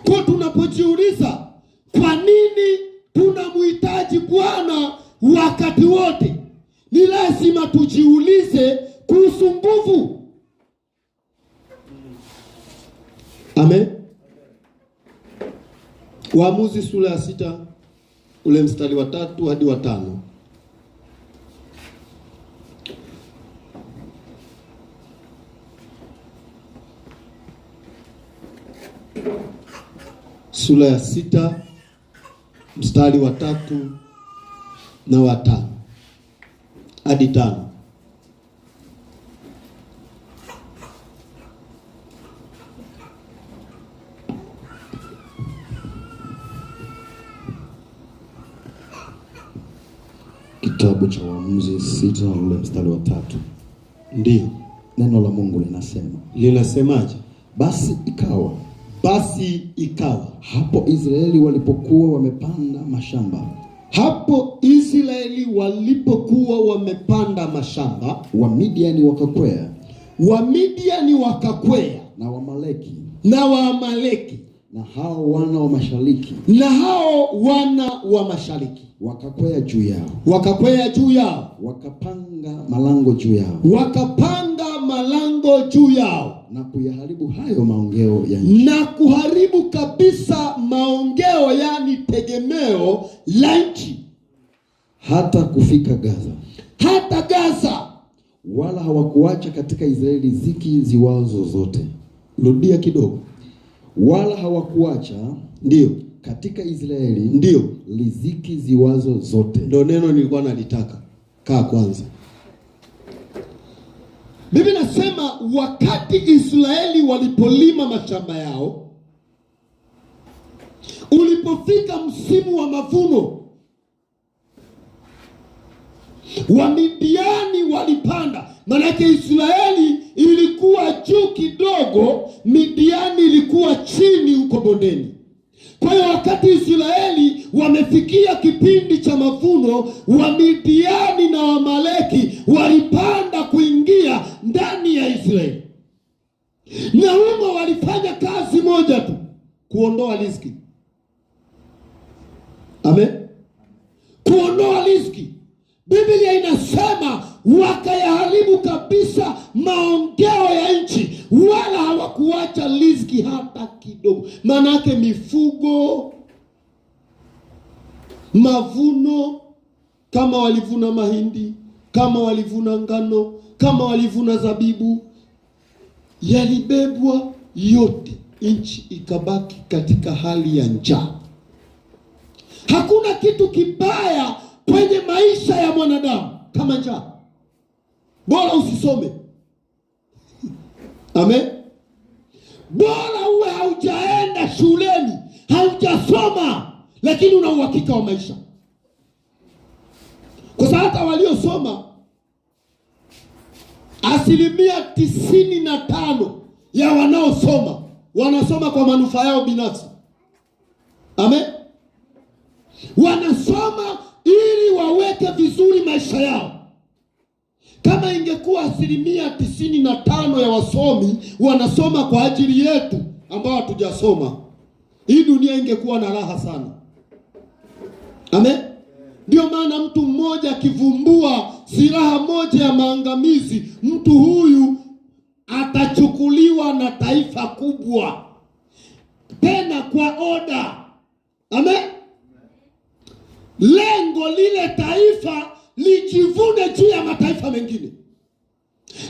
A: Kwa tunapojiuliza kwa nini tunamhitaji Bwana wakati wote, ni lazima tujiulize kuhusu nguvu. Amen. Waamuzi sura ya 6 ule mstari wa 3 hadi wa 5. Sura ya 6 mstari wa 3 na wa 5 hadi 5.
B: Kitabu cha Waamuzi 6 ule mstari wa 3.
A: Ndiyo.
B: Neno la Mungu
A: linasemaje?
B: Basi ikawa hapo Israeli walipokuwa wamepanda mashamba, Wamidiani wakakwea
A: na Waamaleki
B: na hao wana wa mashariki wakakwea juu yao, wakapanga malango juu yao, na kuyaharibu hayo maongeo ya nchi,
A: na kuharibu kabisa maongeo, yani tegemeo la nchi,
B: hata kufika Gaza.
A: Wala
B: hawakuacha katika Israeli ziki ziwazo zote.
A: Rudia kidogo.
B: Wala hawakuacha,
A: ndio,
B: katika Israeli,
A: ndio,
B: liziki ziwazo zote.
A: Ndio neno nilikuwa nalitaka. Kaa kwanza. Biblia inasema wakati Israeli walipolima mashamba yao, ulipofika msimu wa mavuno, Wamidiani walipanda, maanake Israeli ilikuwa juu kidogo, Midiani ilikuwa chini huko bondeni. Kwa hiyo wakati Israeli wamefikia kipindi cha mavuno, Wamidiani na Wamaleki walipanda kuingia ndani ya Israeli, na humo walifanya kazi moja tu, kuondoa riziki. Amen. Kuondoa riziki. Biblia inasema wakayaharibu kabisa maongeo ya nchi, wala hawakuacha riziki hata kidogo. Maana yake mifugo, mavuno, kama walivuna mahindi, kama walivuna ngano, kama walivuna zabibu, yalibebwa yote, nchi ikabaki katika hali ya njaa. Hakuna kitu kibaya kwenye maisha ya mwanadamu kama njaa. Bora usisome. Amen. Bora uwe haujaenda shuleni, haujasoma, lakini una uhakika wa maisha. Kwa sababu hata waliosoma, 95% ya wanaosoma wanasoma kwa manufaa yao binafsi. Amen. Wanasoma ili waweke vizuri maisha yao. Kama ingekuwa 95% ya wasomi wanasoma kwa ajili yetu ambao hatujasoma, hii dunia ingekuwa na raha sana. Amen. Ndio maana mtu mmoja akivumbua silaha moja ya maangamizi, mtu huyu atachukuliwa na taifa kubwa, tena kwa oda. Amen. Lengo lile taifa lijivune juu ya mataifa mengine,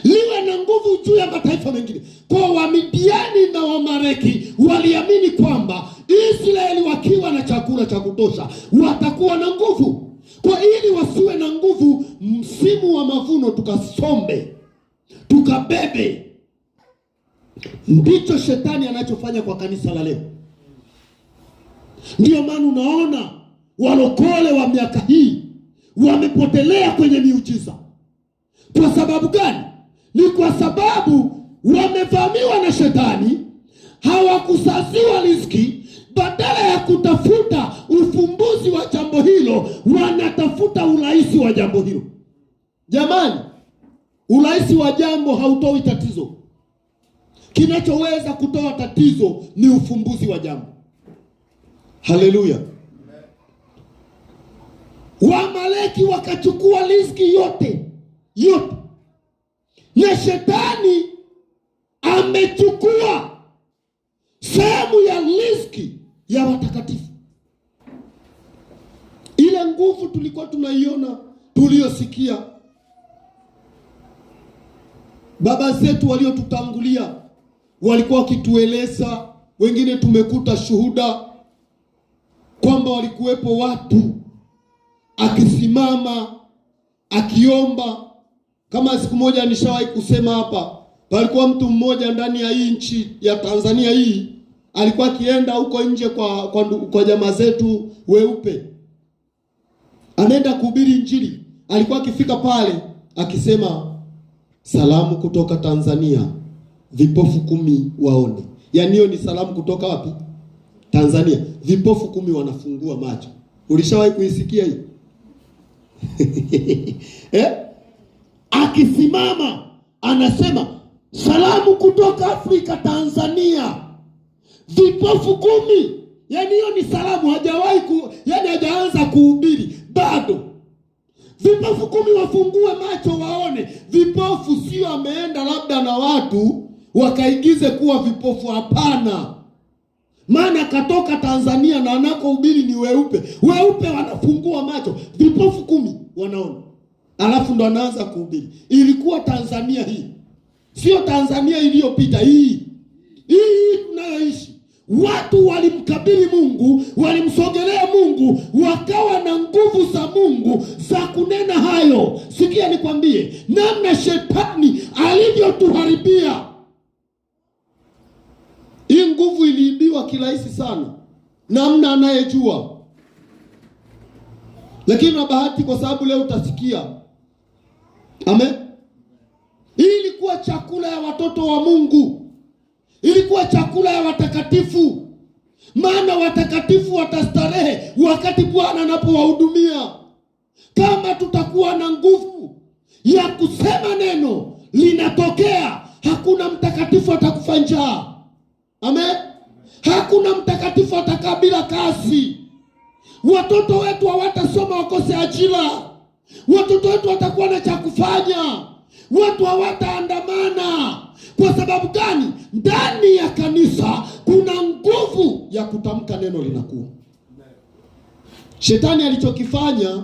A: liwe na nguvu juu ya mataifa mengine. Kwa Wamidiani na Wamaleki waliamini kwamba Israeli wakiwa na chakula cha kutosha watakuwa na nguvu. Kwa ili wasiwe na nguvu, msimu wa mavuno tukasombe, tukabebe. Ndicho shetani anachofanya kwa kanisa la leo. Ndio maana unaona walokole wa miaka hii wamepotelea kwenye miujiza. Kwa sababu gani? Ni kwa sababu wamevamiwa na shetani, hawakusaziwa riziki. Badala ya kutafuta ufumbuzi wa jambo hilo, wanatafuta urahisi wa jambo hilo. Jamani, urahisi wa jambo hautoi tatizo. Kinachoweza kutoa tatizo ni ufumbuzi wa jambo. Haleluya. Wamaleki wakachukua riziki yote, na shetani amechukua sehemu ya riziki ya watakatifu. Ile nguvu tulikuwa tunaiona, tuliyosikia baba zetu waliotutangulia walikuwa wakitueleza, wengine tumekuta shuhuda kwamba walikuwepo watu akisimama akiomba. Kama siku moja nishawahi kusema hapa, palikuwa mtu mmoja ndani ya hii nchi ya Tanzania hii, alikuwa akienda huko nje kwa jamaa zetu weupe, anaenda kuhubiri Injili. Alikuwa akifika pale akisema, salamu kutoka Tanzania, vipofu 10 waone. Yaani hiyo ni salamu kutoka wapi? Tanzania. Vipofu 10 wanafungua macho. Ulishawahi kuisikia hii? Akisimama anasema, salamu kutoka Afrika Tanzania, vipofu 10. Yaani hiyo ni salamu, hajawahi hajaanza kuhubiri bado. Vipofu 10 wafungue macho waone. Vipofu sio ameenda labda na watu wakaigize kuwa vipofu, hapana. Maana katoka Tanzania na anakohubiri ni weupe. Weupe wanafungua macho, vipofu 10 wanaona. Alafu ndo anaanza kuhubiri. Ilikuwa Tanzania hii. Sio Tanzania iliyopita hii. Hii tunayoishi. Watu walimkabili Mungu, walimsogelea Mungu, wakawa na nguvu za Mungu za kunena hayo. Sikia nikwambie, namna shetani alivyotuharibia. Hii nguvu iliibiwa kirahisi sana, namna anayejua. Lakini na bahati, kwa sababu leo utasikia Amen. Hii ilikuwa chakula ya watoto wa Mungu, ilikuwa chakula ya watakatifu, maana watakatifu watastarehe wakati Bwana anapowahudumia. Kama tutakuwa na nguvu ya kusema neno linatokea, hakuna mtakatifu atakufa njaa. Amen. Hakuna mtakatifu atakaa bila kazi. Watoto wetu hawatasoma wakose ajira. Watoto wetu watakuwa na cha kufanya. Watu hawataandamana. Kwa sababu gani? Ndani ya kanisa kuna nguvu ya kutamka neno linakuwa. Shetani alichokifanya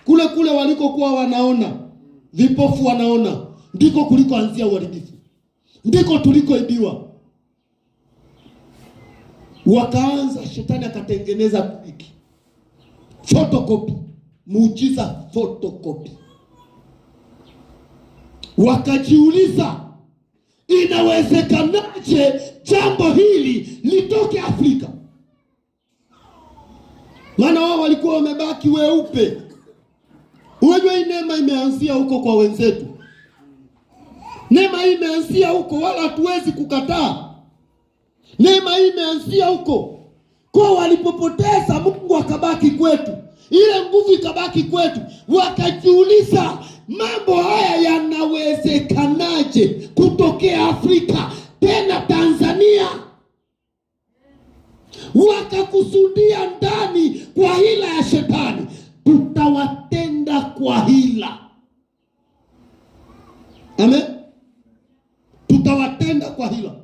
A: kule walikokuwa wanaona, vipofu wanaona, ndiko kulikoanzia uharibifu. Ndiko tulikoibiwa. Wakaanza, shetani akatengeneza photocopy, muujiza photocopy. Wakajiuliza, inawezekanaje jambo hili litoke Afrika? Maana wao walikuwa wamebaki weupe. Unajua hii neema imeanzia huko kwa wenzetu. Neema hii imeanzia huko, wala hatuwezi kukataa. Neema hii imeanzia huko. Kwa walipopoteza, Mungu akabaki kwetu, ile nguvu ikabaki kwetu. Wakajiuliza, mambo haya yanawezekanaje kutokea Afrika, tena Tanzania? Wakakusudia ndani kwa hila ya shetani, tutawatenda kwa hila. Amen. Tutawatenda kwa hila.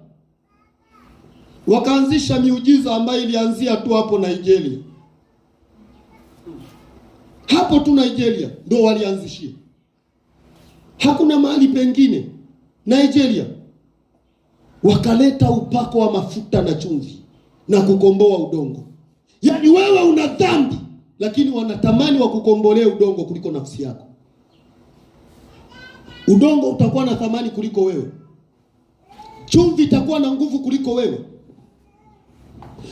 A: Wakaanzisha miujiza ambayo ilianzia tu hapo Nigeria. Hapo tu Nigeria ndio walianzishia. Hakuna mahali pengine. Nigeria wakaleta upako wa mafuta na chumvi na kukomboa udongo. Yaani wewe una dhambi, lakini wanatamani wakukombolee udongo kuliko nafsi yako. Udongo utakuwa na thamani kuliko wewe. Chumvi itakuwa na nguvu kuliko wewe.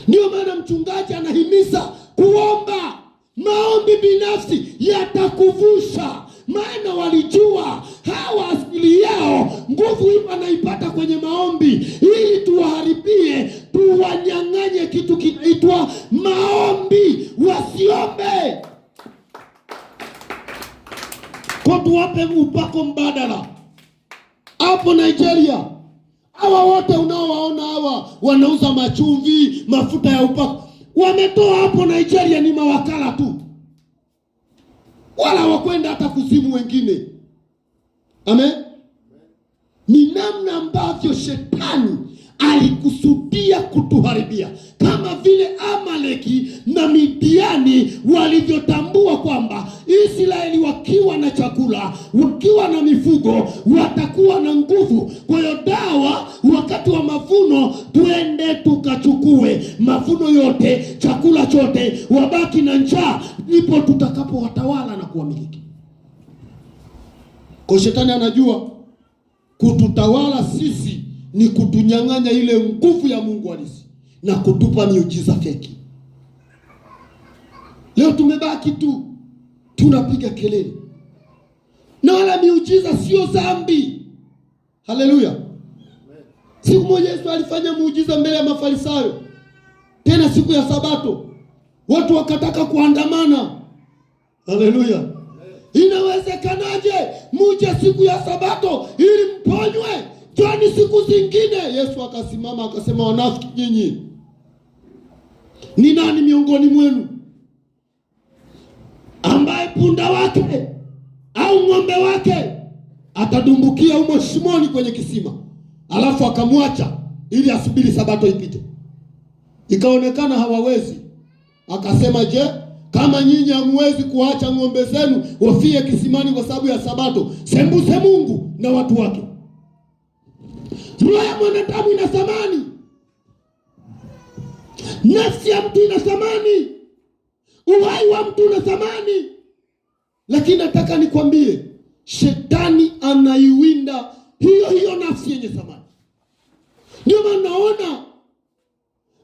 A: Ndio maana mchungaji anahimiza kuomba. Maombi binafsi yatakuvusha. Maana walijua hawa asili yao nguvu hii wanaipata kwenye maombi, ili tuwaharibie, tuwanyang'anye kitu kinaitwa maombi. Wasiombe. Kwa tuwape upako mbadala. Hapo Nigeria, hawa wote unaowaona hawa wanauza machumvi, mafuta ya upako, wametoa hapo Nigeria, ni mawakala tu, wala wakwenda hata kuzimu wengine. Amen. Ni namna ambavyo shetani alikusudia kutuharibia, kama vile Amaleki na Midiani walivyotambua kwamba Israeli wakiwa na chakula, wakiwa na mifugo, watakuwa na nguvu. Kwa hiyo dawa, wakati wa mavuno tuende tukachukue mavuno yote, chakula chote, wabaki na njaa, ndipo tutakapo watawala na kuwamiliki. Kwa shetani anajua kututawala sisi ni kutunyang'anya ile nguvu ya Mungu halisi na kutupa miujiza feki. Leo tumebaki tu tunapiga kelele, na wala miujiza sio dhambi. Haleluya. Siku moja Yesu alifanya muujiza mbele ya Mafarisayo, tena siku ya Sabato. Watu wakataka kuandamana. Haleluya. Inawezekanaje muje siku ya Sabato ili mponywe, jani siku zingine? Yesu akasimama akasema, wanafiki nyinyi, ni nani miongoni mwenu ambaye punda wake au ng'ombe wake atadumbukia humo shimoni kwenye kisima, alafu akamwacha ili asubiri Sabato ipite? Ikaonekana hawawezi. Akasema, je, kama nyinyi hamwezi kuacha ng'ombe zenu wafie kisimani kwa sababu ya Sabato, sembuse Mungu na watu wake. Roho ya mwanadamu ina thamani. Nafsi ya mtu ina thamani. Uhai wa mtu una thamani. Lakini nataka nikwambie, shetani anaiwinda hiyo nafsi yenye thamani. Ndio maana naona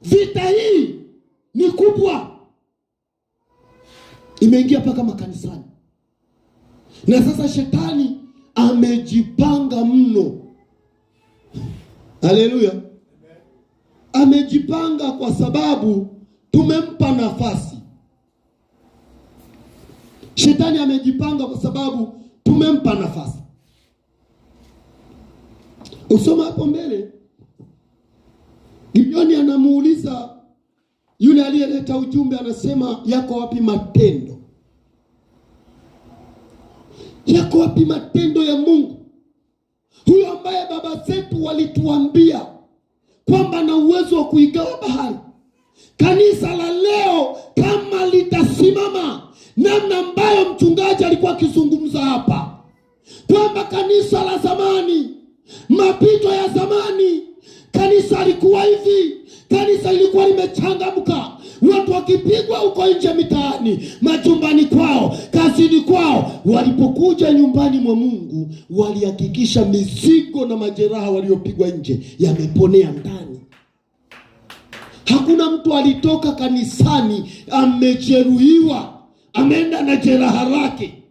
A: vita hii ni kubwa, imeingia mpaka makanisani. Na sasa shetani amejipanga mno. Haleluya. Amejipanga kwa sababu tumempa nafasi. Shetani amejipanga kwa sababu tumempa nafasi. Usoma hapo mbele, Gideoni anamuuliza yule aliyeleta ujumbe, anasema yako wapi matendo? Yako wapi matendo ya Mungu? Huyo ambaye baba zetu walituambia kwamba na uwezo wa kuigawa bahari. Kanisa la leo kama litasimama namna ambayo mchungaji alikuwa akizungumza hapa, kwamba kanisa la zamani, mapito ya zamani, kanisa likuwa hivi, kanisa ilikuwa limechangamka, watu wakipigwa huko nje mitaani, majumbani kwao, kazini kwao, walipokuja nyumbani mwa Mungu walihakikisha mizigo na majeraha waliopigwa nje yameponea ndani. Hakuna mtu alitoka kanisani amejeruhiwa, ameenda na jeraha lake,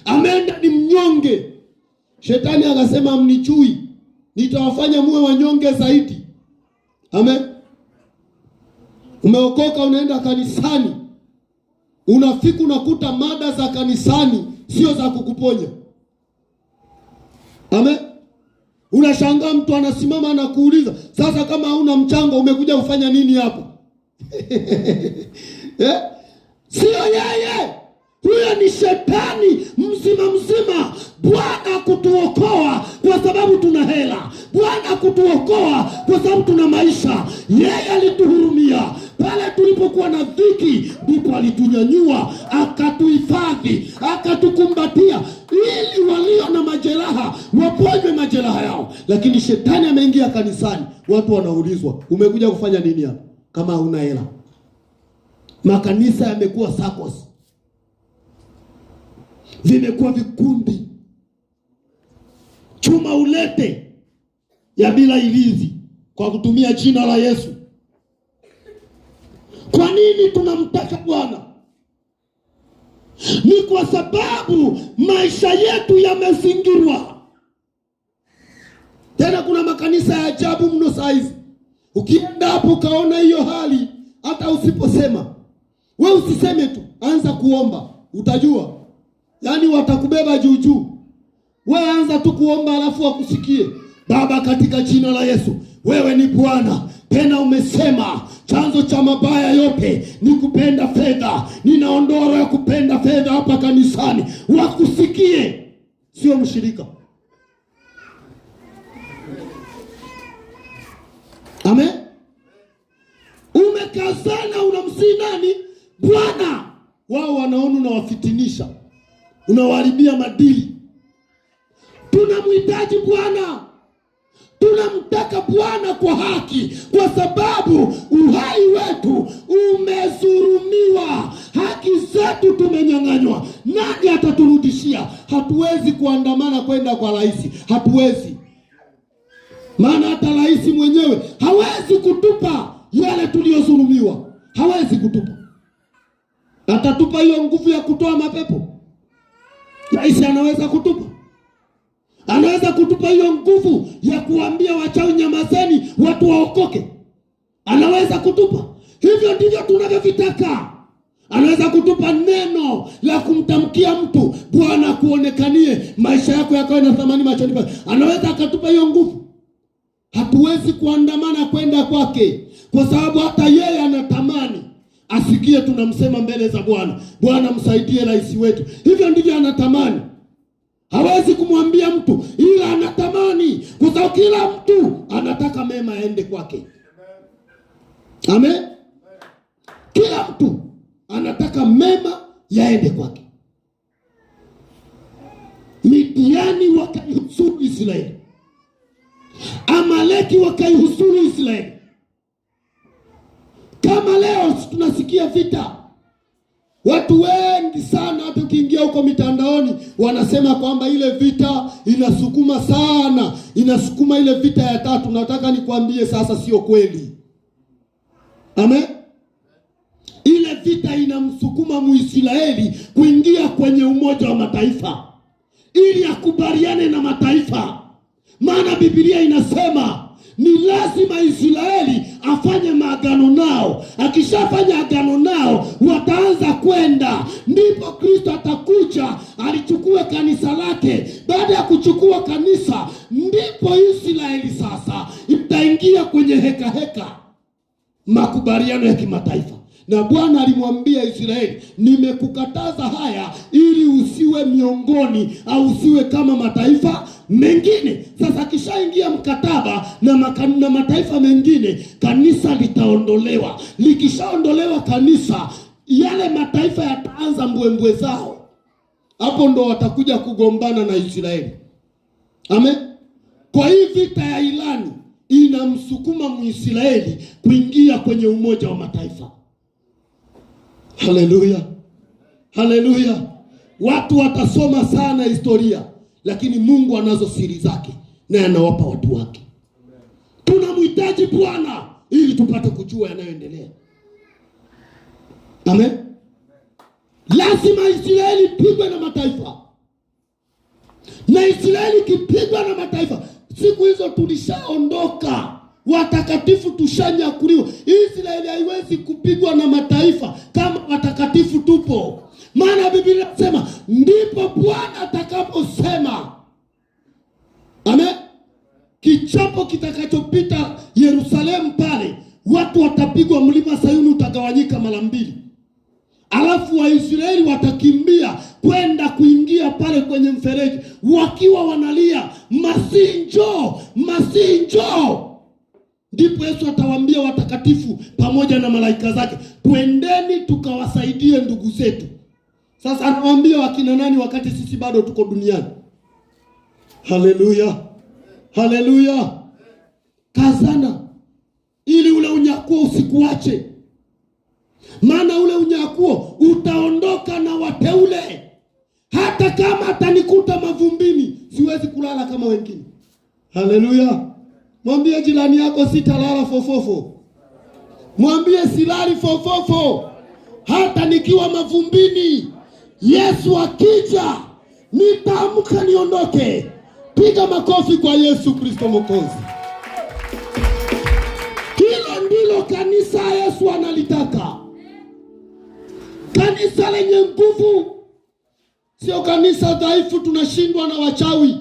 A: ameenda ni mnyonge. Shetani akasema mnichui, nitawafanya muwe wanyonge zaidi. Amen. Umeokoka, unaenda kanisani, unafika unakuta mada za kanisani sio za kukuponya. Amen. Unashangaa mtu anasimama na kuuliza, sasa kama hauna mchango umekuja kufanya nini hapo? Sio yeye, huyo ni shetani mzima. Bwana kutuokoa kwa sababu tuna hela. Bwana kutuokoa kwa sababu tuna maisha. Yeye alituhurumia pale tulipokuwa na dhiki, ndipo alitunyanyua, akatuhifadhi, akatukumbatia ili walio na majeraha waponywe majeraha yao. Lakini shetani ameingia kanisani, watu wanaulizwa, umekuja kufanya nini hapa kama huna hela? Makanisa yamekuwa SACCOS, vimekuwa vikundi, chuma ulete ya bila ilizi kwa kutumia jina la Yesu. Kwa nini tunamtaka Bwana? Ni kwa sababu maisha yetu yamezingirwa. Tena kuna makanisa ya ajabu mno saizi. Ukienda hapo ukaona hiyo hali, hata usiposema, wewe usiseme tu, anza kuomba, utajua. Yaani watakubeba juu. Wewe anza tu kuomba, alafu wakusikie. Baba, katika jina la Yesu, wewe ni Bwana, tena umesema chanzo cha mabaya yote ni kupenda fedha. Ninaondoa roho ya kupenda fedha hapa kanisani. Wakusikie, sio mshirika. Amen. Umekazana unamsii nani? Bwana. Wao wanaona unawafitinisha, unawaharibia madili. Tunamhitaji Bwana, tunamtaka Bwana kwa haki, kwa sababu uhai wetu umezulumiwa, haki zetu tumenyang'anywa. Nani ataturudishia? Hatuwezi kuandamana kwenda kwa rais, hatuwezi. Maana hata rais mwenyewe hawezi kutupa yale tuliyozulumiwa, hawezi kutupa. Atatupa hiyo nguvu ya kutoa mapepo? Rais anaweza kutupa? Anaweza kutupa hiyo nguvu ya kuambia wachawi nyamazeni watu waokoke? Anaweza kutupa? Hivyo ndivyo tunavyovitaka. Anaweza kutupa neno la kumtamkia mtu, Bwana kuonekanie, maisha yako yakawe na thamani machoni pake. Anaweza akatupa hiyo nguvu. Hatuwezi kuandamana kwenda kwake, kwa sababu hata yeye anatamani asikie tunamsema mbele za Bwana, Bwana msaidie rais wetu. Hivyo ndivyo anatamani. Hawezi kumwambia mtu, ila anatamani, kwa sababu kila mtu anataka mema yaende kwake. Amen. Kila mtu anataka mema yaende kwake. Midiani wakaihusuru Israeli, Amaleki wakaihusuru Israeli. Kama leo tunasikia vita, watu wengi sana, hata ukiingia huko mitandaoni, wanasema kwamba ile vita inasukuma sana, inasukuma ile vita ya tatu. Nataka nikwambie sasa, sio kweli. Amen. Ile vita inamsukuma Muisraeli kuingia kwenye Umoja wa Mataifa ili akubaliane na mataifa. Maana Biblia inasema ni lazima Israeli afanye maagano nao. Akishafanya agano nao, wataanza kwenda. Ndipo Kristo atakuja alichukue kanisa lake. Baada ya kuchukua kanisa, ndipo Israeli sasa itaingia kwenye heka makubaliano ya kimataifa. Na Bwana alimwambia Israeli, nimekukataza haya ili usiwe miongoni au usiwe kama mataifa mengine. Sasa kishaingia mkataba na mataifa mengine, kanisa litaondolewa. Likishaondolewa kanisa, yale mataifa yataanza mbwembwe zao. Hapo ndo watakuja kugombana na Israeli. Amen. Kwa hii vita ya Irani inamsukuma Muisraeli kuingia kwenye Umoja wa Mataifa. Haleluya. Haleluya. Watu watasoma sana historia, lakini Mungu anazo siri zake na anawapa watu wake. Tunamhitaji Bwana ili tupate kujua yanayoendelea. Amen. Lazima Israeli pigwe na mataifa. Na Israeli kipigwa na mataifa, siku hizo tulishaondoka. Watakatifu tushanyakuliwa. Israeli haiwezi kupigwa na mataifa kama watakatifu tupo. Maana Biblia inasema ndipo Bwana atakaposema. Amen. Kichapo kitakachopita Yerusalemu pale, watu watapigwa, mlima Sayuni utagawanyika mara mbili. Alafu Waisraeli watakimbia kwenda kuingia pale kwenye mfereji wakiwa wanalia, Masihi njoo, Masihi njoo. Ndipo Yesu atawaambia watakatifu pamoja na malaika zake, twendeni tukawasaidie ndugu zetu. Sasa anawaambia wakina nani wakati sisi bado tuko duniani? Haleluya. Haleluya. Kazana ili ule unyakuo usikuache. Maana ule unyakuo utaondoka na wateule. Hata kama atanikuta mavumbini, siwezi kulala kama wengine. Haleluya. Mwambie jirani yako, sitalala fofofo. Mwambie silali fofofo. Hata nikiwa mavumbini, Yesu akija, nitaamka niondoke. Piga makofi kwa Yesu Kristo Mwokozi. Hilo ndilo kanisa Yesu analitaka. Kanisa lenye nguvu. Sio kanisa dhaifu tunashindwa na wachawi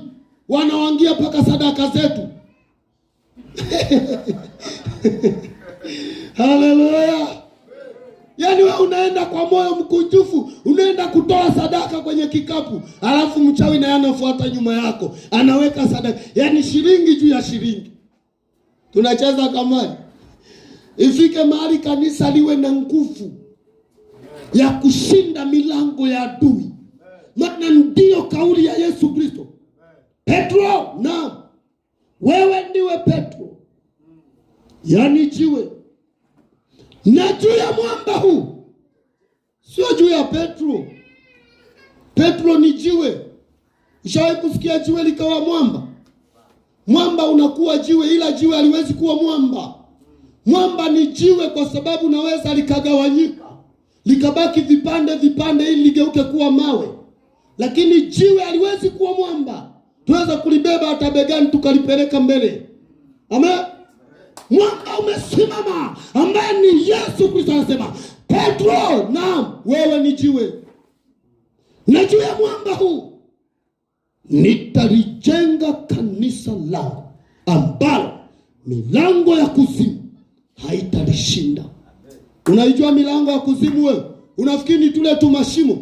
A: wanaoangia paka sadaka zetu. Haleluya. Yaani wewe unaenda kwa moyo mkunjufu, unaenda kutoa sadaka kwenye kikapu, alafu mchawi naye anafuata nyuma yako, anaweka sadaka. Yaani shilingi juu ya shilingi. Tunacheza kamari. Ifike mahali kanisa liwe na nguvu ya kushinda milango ya adui. Maana ndio kauli ya Yesu Kristo. Petro, na wewe ndiwe Petro, yaani jiwe, na juu ya mwamba huu. Sio juu ya Petro. Petro ni jiwe. Ushawahi kusikia jiwe likawa mwamba? Mwamba unakuwa jiwe, ila jiwe haliwezi kuwa mwamba. Mwamba ni jiwe kwa sababu naweza likagawanyika, likabaki vipande vipande ili ligeuke kuwa mawe. Lakini jiwe haliwezi kuwa mwamba. Tuweza kulibeba hata begani tukalipeleka mbele. Amen. Mwamba umesimama ambaye ni Yesu Kristo anasema, Petro, na wewe ni jiwe, na juu ya mwamba huu nitalijenga kanisa langu ambalo milango ya kuzimu haitalishinda. Unaijua milango ya kuzimu wewe? Unafikiri tule tu mashimo?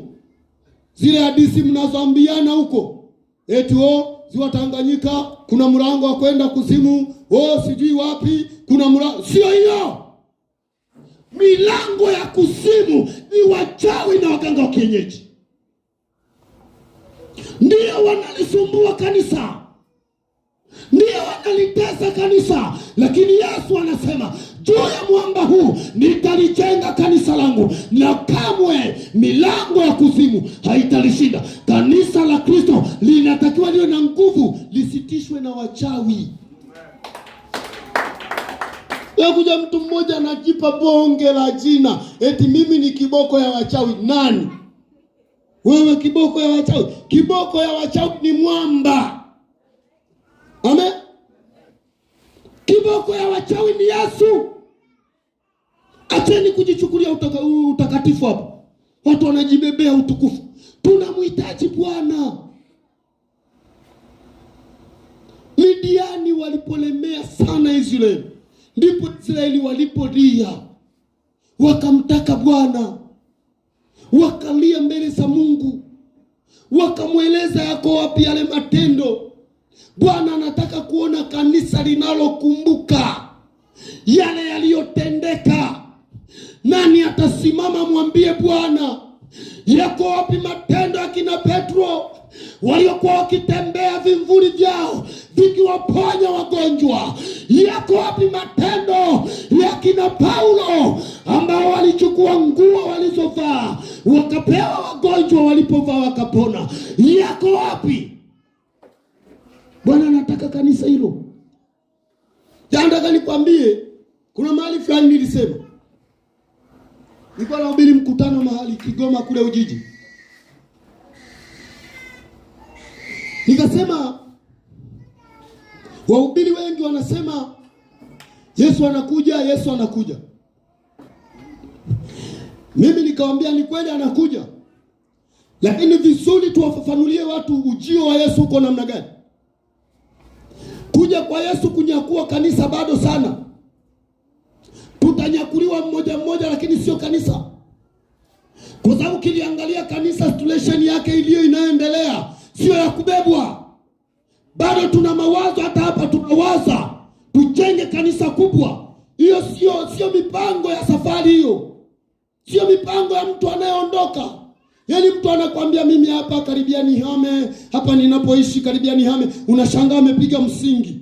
A: Zile hadithi mnazoambiana huko, eti ziwa Tanganyika kuna mlango wa kwenda kuzimu, sijui wapi kuna mlango. Sio hiyo. Milango ya kuzimu ni wachawi na waganga wa kienyeji. Ndio wanalisumbua kanisa, ndio wanalitesa kanisa. Lakini Yesu anasema, juu ya mwamba huu nitalijenga kanisa langu, na kamwe milango ya kuzimu haitalishinda. Kanisa la Kristo linatakiwa liwe na nguvu, lisitishwe na wachawi. Kuja mtu mmoja anajipa bonge la jina eti mimi ni kiboko ya wachawi. Nani wewe kiboko ya wachawi? Kiboko ya wachawi ni mwamba. Amen. Kiboko ya wachawi ni Yesu. Acheni kujichukulia utakatifu hapa. Watu wanajibebea utukufu. Tunamhitaji Bwana. Midiani walipolemea sana Israeli, ndipo Israeli walipolia wakamtaka Bwana, wakalia mbele za Mungu, wakamweleza yako wapi yale matendo. Bwana anataka kuona kanisa linalokumbuka yale yaliyotendeka. Nani atasimama mwambie Bwana, yako wapi matendo ya kina Petro waliokuwa wakitembea vimvuli vyao vikiwaponya wagonjwa? Yako wapi matendo ya kina Paulo ambao walichukua nguo walizovaa wakapewa wagonjwa, walipovaa wakapona? Yako wapi? Bwana anataka kanisa hilo. Nataka nikwambie, kuna mahali fulani nilisema, nilikuwa nahubiri mkutano mahali Kigoma kule Ujiji. Nikasema wahubiri wengi wanasema Yesu anakuja, Yesu anakuja. Mimi nikawaambia ni kweli anakuja, lakini vizuri tuwafafanulie watu ujio wa Yesu uko namna gani. Kuja kwa Yesu kunyakua kanisa bado sana. Tutanyakuliwa mmoja mmoja, lakini sio kanisa. Kwa sababu kiliangalia kanisa situation yake iliyo inaendelea sio ya kubebwa. Bado tuna mawazo, hata hapa tunawaza tujenge kanisa kubwa. Hiyo sio mipango ya safari hiyo. Sio mipango ya mtu anayeondoka. Yaani mtu anakuambia mimi hapa karibia nihame, hapa ninapoishi karibia nihame, unashangaa amepiga msingi,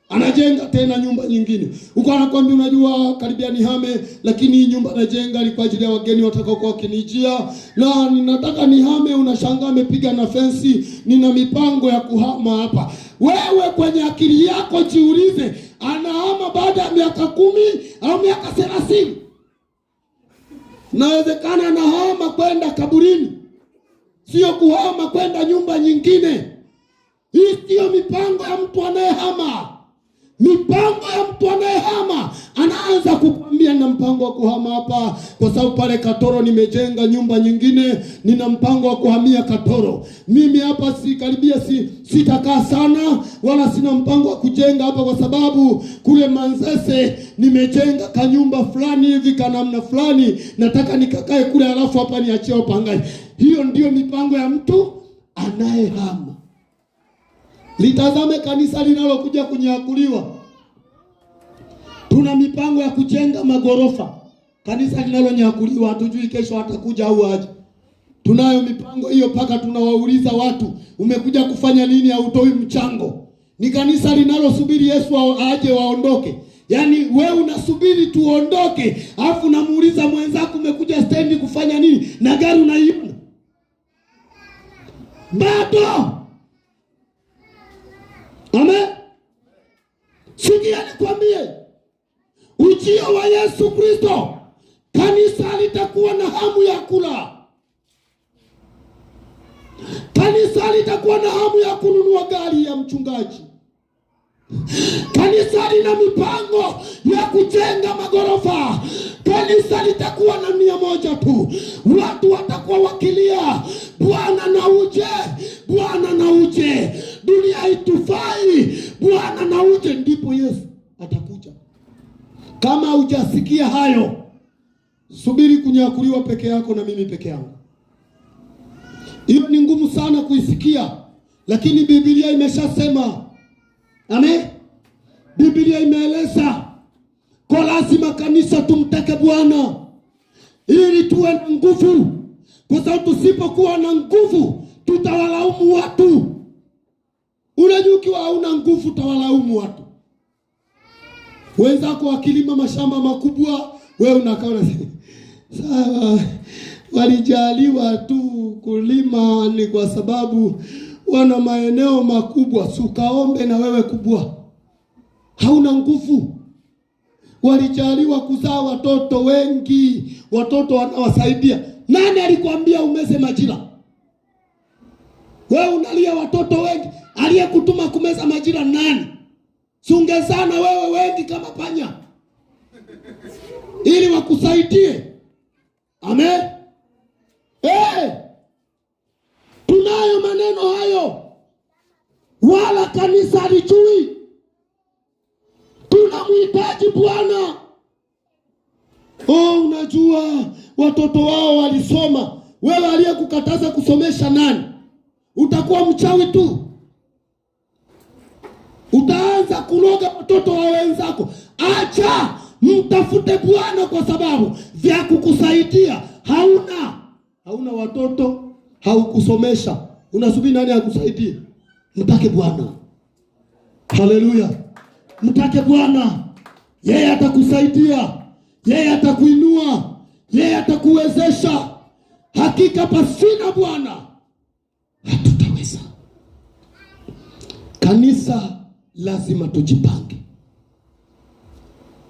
A: anajenga tena nyumba nyingine. Uko anakuambia unajua karibia nihame, lakini hii nyumba najenga ni kwa ajili ya wageni watakao kwa kinijia, na ninataka nihame, unashangaa amepiga na fence, nina mipango ya kuhama hapa. Wewe kwenye akili yako jiulize, anahama baada ya miaka 10 au miaka 30? Nawezekana anahama kwenda kaburini, sio kuhama kwenda nyumba nyingine. Hii sio mipango ya mtu anayehama. Mipango ya mtu anayehama anaanza kukwambia na mpango wa kuhama hapa, kwa sababu pale Katoro nimejenga nyumba nyingine, nina mpango wa kuhamia Katoro. Mimi hapa sitakaa sana, wala sina mpango wa kujenga hapa, kwa sababu kule Manzese nimejenga kanyumba fulani hivi kanamna fulani, nataka nikakae kule, alafu hapa niachie upangaji. Hiyo ndio mipango ya mtu anayehama. Litazame kanisa linalokuja kunyakuliwa. Tuna mipango ya kujenga magorofa. Kanisa linalonyakuliwa hatujui kesho atakuja au aje. Tunayo mipango hiyo, paka tunawauliza watu, umekuja kufanya nini au utoi mchango? Ni kanisa linalosubiri Yesu aje waondoke. Yaani wewe unasubiri tuondoke, alafu namuuliza mwenzako umekuja stendi kufanya nini? Na gari unaiona? Bado. Amen. Sikia nikwambie, ujio wa Yesu Kristo, kanisa litakuwa na hamu ya kula. Kanisa litakuwa na hamu ya kununua gari ya mchungaji. Kanisa lina mipango ya kujenga magorofa. Kanisa litakuwa na 100 tu. Watu watakuwa wakilia, Bwana na uje, Bwana na uje. Dunia haitufai, Bwana na uje. Ndipo Yesu atakuja. Kama hujasikia hayo, subiri kunyakuliwa peke yako na mimi peke yangu. Hiyo ni ngumu sana kuisikia, lakini Biblia imeshasema. Amen. Biblia imeeleza kwa lazima kanisa tumtake Bwana ili tuwe na nguvu, kwa sababu tusipokuwa na nguvu tutawalaumu watu. Unajua ukiwa hauna nguvu utawalaumu watu. Wenzako wakilima mashamba makubwa, wewe unakaa sawa, walijaliwa tu kulima ni kwa sababu wana maeneo makubwa. Sukaombe na wewe kubwa. Hauna nguvu. walijaliwa kuzaa watoto wengi, watoto wanawasaidia. Nani alikwambia umeze majira? Wewe unalia watoto wengi, aliyekutuma kumeza majira nani? Sungezana wewe wengi kama panya ili wakusaidie. Amen. Tunayo maneno hayo, wala kanisa halijui. Tunamhitaji Bwana. Unajua watoto wao walisoma. Wewe aliyekukataza kusomesha nani? Utakuwa mchawi tu. Utaanza kuloga watoto wa wenzako. Acha, mtafute Bwana, kwa sababu vya kukusaidia hauna watoto, haukusomesha. Unasubiri nani akusaidie? Mtake Bwana. Haleluya. Mtake Bwana. Yeye atakusaidia. Yeye atakuinua. Yeye atakuwezesha. Hakika pasina Bwana hatutaweza. Kanisa lazima tujipange.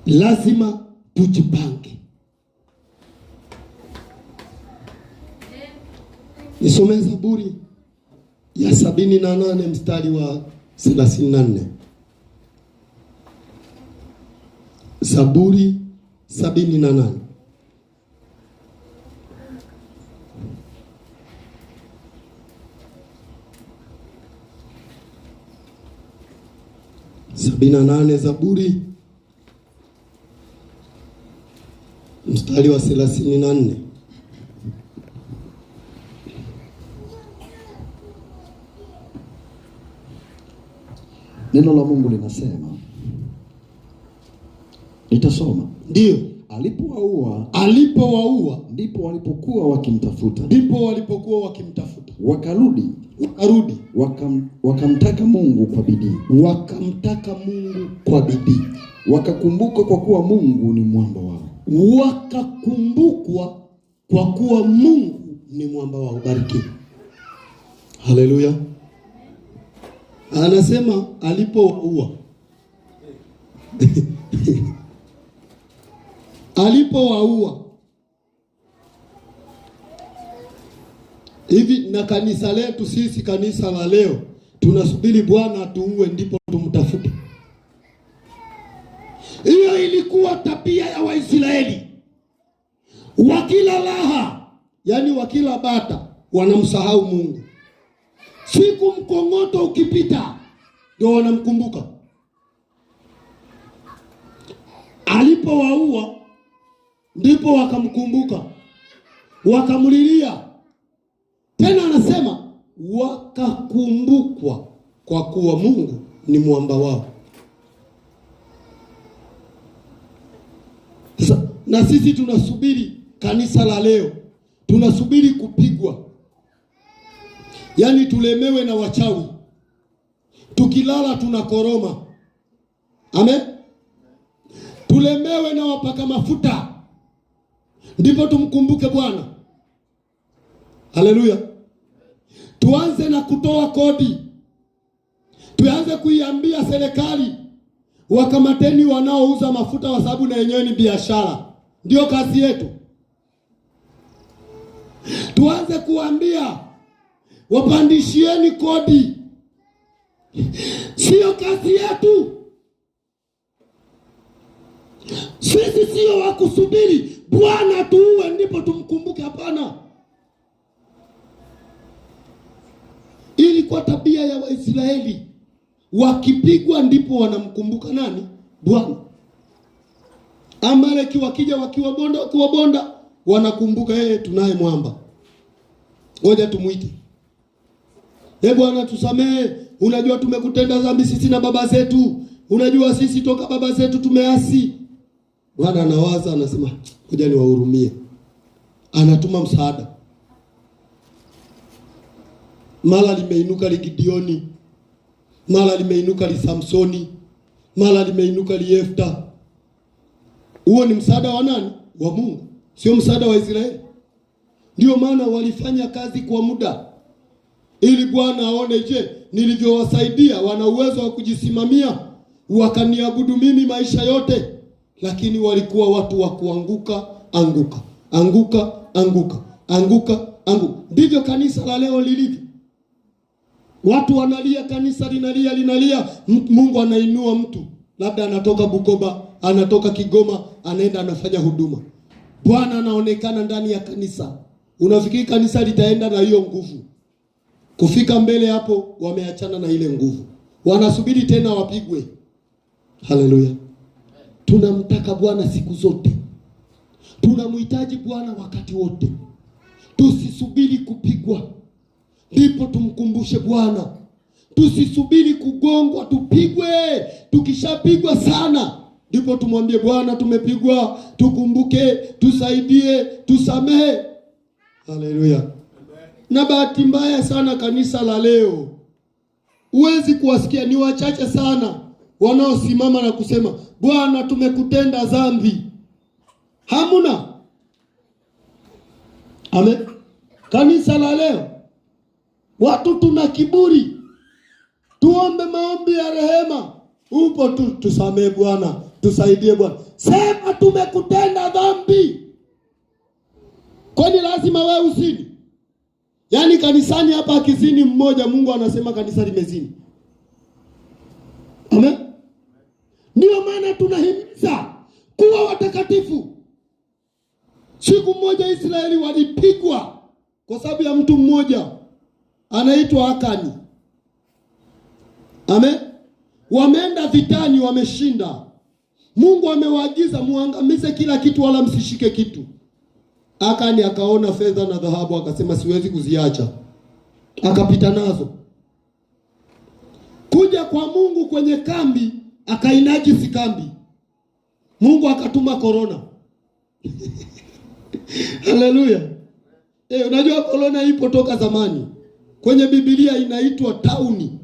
A: Lazima tujipange. Nisome Zaburi ya 78 mstari wa 34. Zaburi 78. Zaburi mstari wa 34.
B: Neno la Mungu linasema, nitasoma.
A: Ndio.
B: Alipowaua ndipo walipokuwa wakimtafuta. Wakarudi wakamtaka Mungu kwa bidii. Wakakumbukwa kwa kuwa Mungu ni mwamba wao.
A: Wakakumbukwa kwa kuwa Mungu ni mwamba wao. Barikiwa. Haleluya. Anasema alipowaua. Alipowaua. Hivi na kanisa letu sisi, kanisa la leo, tunasubiri Bwana atuue ndipo tumtafute. Hiyo ilikuwa tabia ya Waisraeli. Wakila raha, yani wakila bata, wanamsahau Mungu. Siku mkongoto ukipita ndio wanamkumbuka. Alipowaua ndipo wakamkumbuka, wakamlilia. Tena anasema wakakumbukwa kwa kuwa Mungu ni mwamba wao. Sasa na sisi tunasubiri, kanisa la leo tunasubiri kupigwa. Yaani tulemewe na wachawi. Tukilala tunakoroma. Amen. Tulemewe na wapaka mafuta ndipo tumkumbuke Bwana. Haleluya. Tuanze na kutoa kodi. Tuanze kuiambia serikali wakamateni wanaouza mafuta, kwa sababu na yenyewe ni biashara. Ndio kazi yetu. Tuanze kuambia wapandishieni kodi. Sio kazi yetu. Sisi sio wakusubiri Bwana tuue ndipo tumkumbuke. Hapana. Ilikuwa tabia ya Waisraeli. Wakipigwa ndipo wanamkumbuka nani? Bwana. Amaleki wakija wakiwabonda wanakumbuka tunaye mwamba. Ngoja tumuite. Bwana tusamehe, unajua tumekutenda dhambi sisi na baba zetu. Unajua sisi toka baba zetu tumeasi. Bwana anawaza, anasema ngoja niwahurumie. Anatuma msaada. Mara limeinuka Gideoni, mara limeinuka Samsoni, mara limeinuka Yefta. Huo ni msaada wa nani? Wa Mungu. Sio msaada wa Israeli. Ndio maana walifanya kazi kwa muda ili Bwana aone, je, nilivyowasaidia wana uwezo wa kujisimamia wakaniabudu mimi maisha yote. lakini walikuwa watu wa kuanguka, anguka, anguka, anguka, anguka, anguka. Ndivyo kanisa la leo lilivyo. Watu wanalia, kanisa linalia, Mungu anainua mtu, labda anatoka Bukoba, anatoka Kigoma, anaenda anafanya huduma. Bwana anaonekana ndani ya kanisa. Unafikiri kanisa litaenda na hiyo nguvu? Kufika mbele hapo wameachana na ile nguvu. Wanasubiri tena wapigwe. Haleluya. Tunamtaka Bwana siku zote. Tunamhitaji Bwana wakati wote. Tusisubiri kupigwa ndipo tumkumbushe Bwana. Tusisubiri kugongwa tupigwe. Tukishapigwa sana ndipo tumwambie Bwana, tumepigwa, tukumbuke, tusaidie, tusamehe. Haleluya. Na bahati mbaya sana kanisa la leo, huwezi kuwasikia, ni wachache sana wanaosimama na kusema Bwana, tumekutenda dhambi. Hamuna. Amen. Kanisa la leo watu tuna kiburi. Tuombe maombi ya rehema, upo tu, tusamehe Bwana, tusaidie Bwana. Sema tumekutenda dhambi. Kwani lazima wewe usini? Yaani kanisani hapa akizini mmoja, Mungu anasema kanisa limezini. Amen. Ndio maana tunahimiza kuwa watakatifu. Siku moja Israeli walipigwa kwa sababu ya mtu mmoja anaitwa Akani. Amen. Wameenda vitani, wameshinda. Mungu amewaagiza muangamize kila kitu wala msishike kitu. Akani akaona fedha na dhahabu, akasema siwezi kuziacha. Akapita nazo. Kuja kwa Mungu kwenye kambi, akainajisi kambi. Mungu akatuma korona. Haleluya. Unajua korona ipo toka zamani. Kwenye Biblia inaitwa tauni.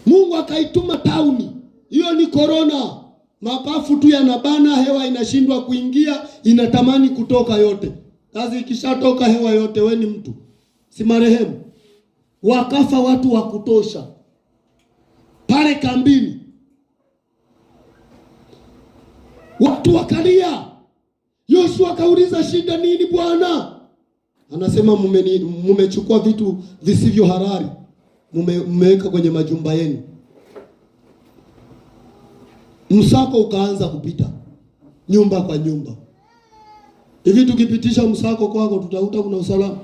A: Mungu akaituma tauni. Hiyo ni korona. Mapafu tu yanabana, hewa inashindwa kuingia, inatamani kutoka yote. Kazi ikishatoka hewa yote, we ni mtu, si marehemu. Wakafa watu wa kutosha pale kambini. Watu wakalia. Yoshua akauliza, shida nini Bwana? Anasema mumechukua vitu visivyo halali, mmeweka kwenye majumba yenu. Msako ukaanza kupita nyumba kwa nyumba. Hivi tukipitisha msako kwako tutakuta kuna usalama?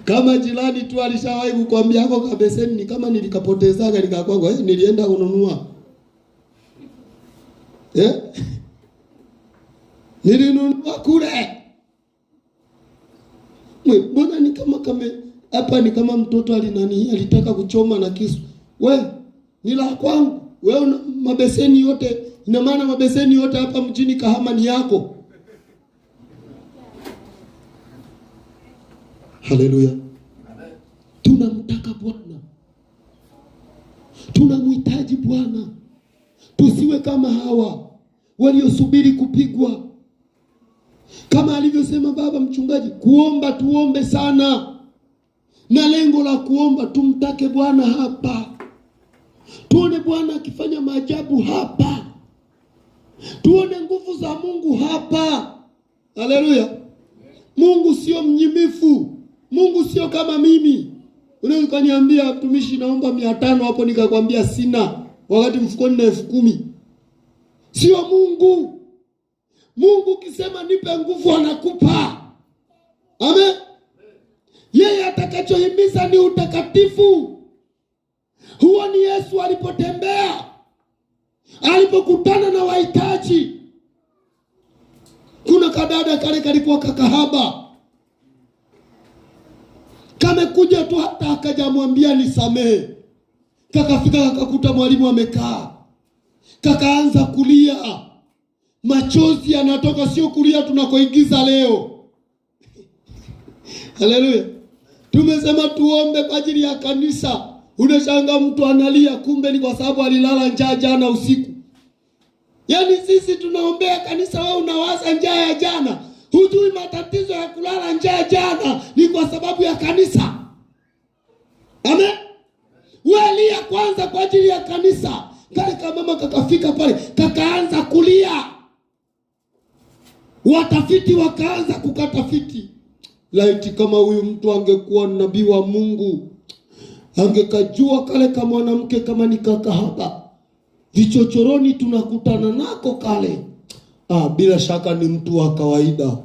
A: Kama jirani tu alishawahi kukwambia hako kabeseni ni kama nilikapotezaga nikakwako, nilienda kununua. Nilinunua kule. Mbona ni kama hapa ni kama mtoto alitaka kuchoma na kisu. Ni la kwangu. Wewe mabeseni yote, ina maana mabeseni yote hapa mjini Kahama ni yako. Haleluya. Tunamtaka Bwana. Tunamhitaji Bwana. Tusiwe kama hawa waliosubiri kupigwa. Kama alivyosema baba mchungaji, kuomba tuombe sana. Na lengo la kuomba tumtake Bwana hapa. Tuone Bwana akifanya maajabu hapa. Tuone nguvu za Mungu hapa. Haleluya. Mungu sio mnyimifu. Mungu sio kama mimi. Unaweza kuniambia mtumishi naomba 500 hapo nikakwambia sina, wakati mfukoni na 10,000. Sio Mungu. Mungu ukisema nipe nguvu anakupa. Amen. Yeye atakachohimiza ni utakatifu. Huo ni Yesu alipotembea, alipokutana na wahitaji. Kuna kadada kale kalikuwa kakahaba, kamekuja tu hata akajamwambia nisamehe. Kakafika kakakuta mwalimu amekaa, kakaanza kulia, machozi yanatoka, sio kulia tunakoigiza leo. Haleluya. Tumesema tuombe kwa ajili ya kanisa. Unashanga mtu analia, kumbe ni kwa sababu alilala njaa jana usiku. Yaani sisi tunaombea kanisa, wewe unawaza njaa ya jana. Hujui matatizo ya kulala njaa jana ni kwa sababu ya kanisa. Amen. Wewe lia kwanza kwa ajili ya kanisa. Kale kamama kakafika pale, kakaanza kulia. Watafiti wakaanza kukatafiti. Laiti kama huyu mtu angekuwa nabii wa Mungu, angekajua kale kama mwanamke kama ni kakahaba, vichochoroni tunakutana nako kale. Bila shaka ni mtu wa kawaida.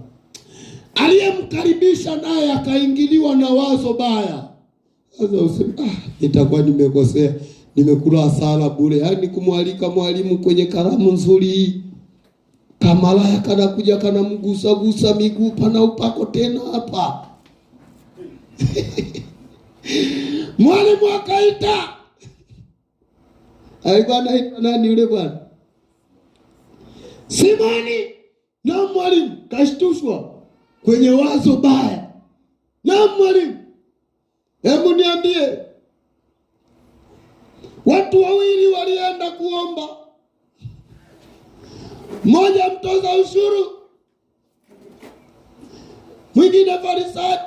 A: Aliyemkaribisha naye akaingiliwa na wazo baya. Sasa useme nitakuwa nimekosea, nimekula hasara bure. Yaani kumwalika mwalimu kwenye karamu nzuri, kamalaya kana kuja kana mgusa miguu pana upako tena hapa. Mwalimu akaita. Alikuwa anaitwa nani yule bwana? Simoni. Na mwalimu kashtushwa kwenye wazo baya. Na mwalimu, hebu niambie, watu wawili walienda kuomba. Mmoja mtoza ushuru, mwingine farisayo.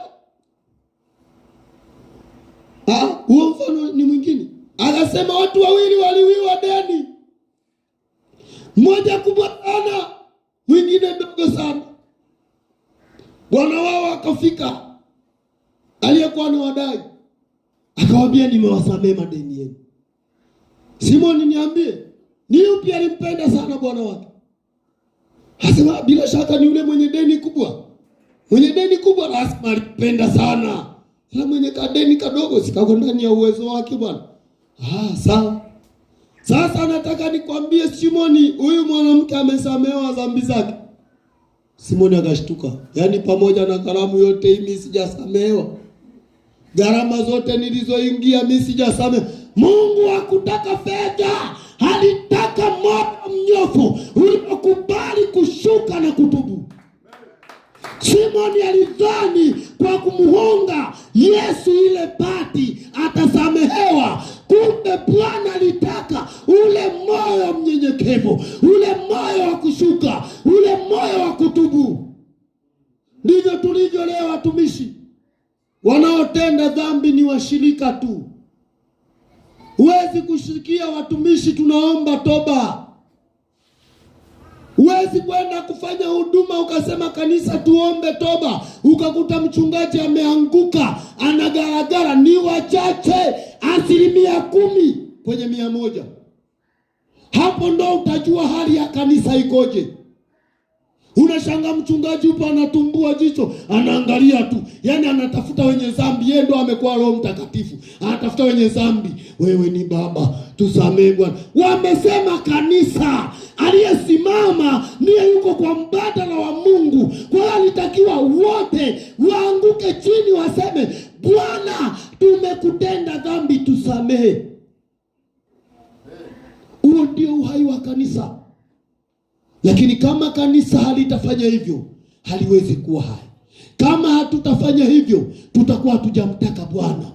A: Huo mfano ni mwingine. Anasema watu wawili waliwiwa deni. Mmoja kubwa sana, mwingine ndogo sana. Bwana wao akafika, aliyekuwa na wadai akawaambia, nimewasamehe madeni yenu. Simoni, niambie, ni yupi alimpenda sana bwana wake? Hasema bila shaka ni yule mwenye deni kubwa. Mwenye deni kubwa lazima alipenda sana. Ila mwenye kadeni kadogo sikako ndani ya uwezo wake bwana. Sawa. Sasa nataka nikwambie Simoni, huyu mwanamke amesamehewa dhambi zake. Simoni akashtuka. Yaani pamoja na gharama yote hii mimi sijasamehewa. Gharama zote nilizoingia mimi sijasamehewa. Mungu hakutaka fedha, alitaka moyo mnyofu uliokubali kushuka na kutubu. Simoni alidhani kwa kumuhonga Yesu ile bati atasamehewa. Kumbe Bwana alitaka ule moyo mnyenyekevu, ule moyo wa kushuka, ule moyo wa kutubu. Ndivyo tulivyo leo watumishi. Wanaotenda dhambi ni washirika tu. Huwezi kushirikia watumishi tunaomba toba. Huwezi kwenda kufanya huduma ukasema kanisa tuombe toba, ukakuta mchungaji ameanguka, anagaragara. Ni wachache, 10% kwenye 100. Hapo ndo utajua hali ya kanisa ikoje. Unashanga mchungaji upo anatumbua jicho, anaangalia tu. Yaani anatafuta wenye dhambi, yeye ndo amekuwa Roho Mtakatifu. Anatafuta wenye dhambi. Wewe ni baba, tusamehe Bwana. Wamesema kanisa aliyesimama ndiye yuko kwa mbadala wa Mungu. Kwa hiyo alitakiwa wote waanguke chini waseme, Bwana tumekutenda dhambi, tusamehe. Huo ndio uhai wa kanisa. Lakini kama kanisa halitafanya hivyo, haliwezi kuwa hai. Kama hatutafanya hivyo, tutakuwa hatujamtaka Bwana.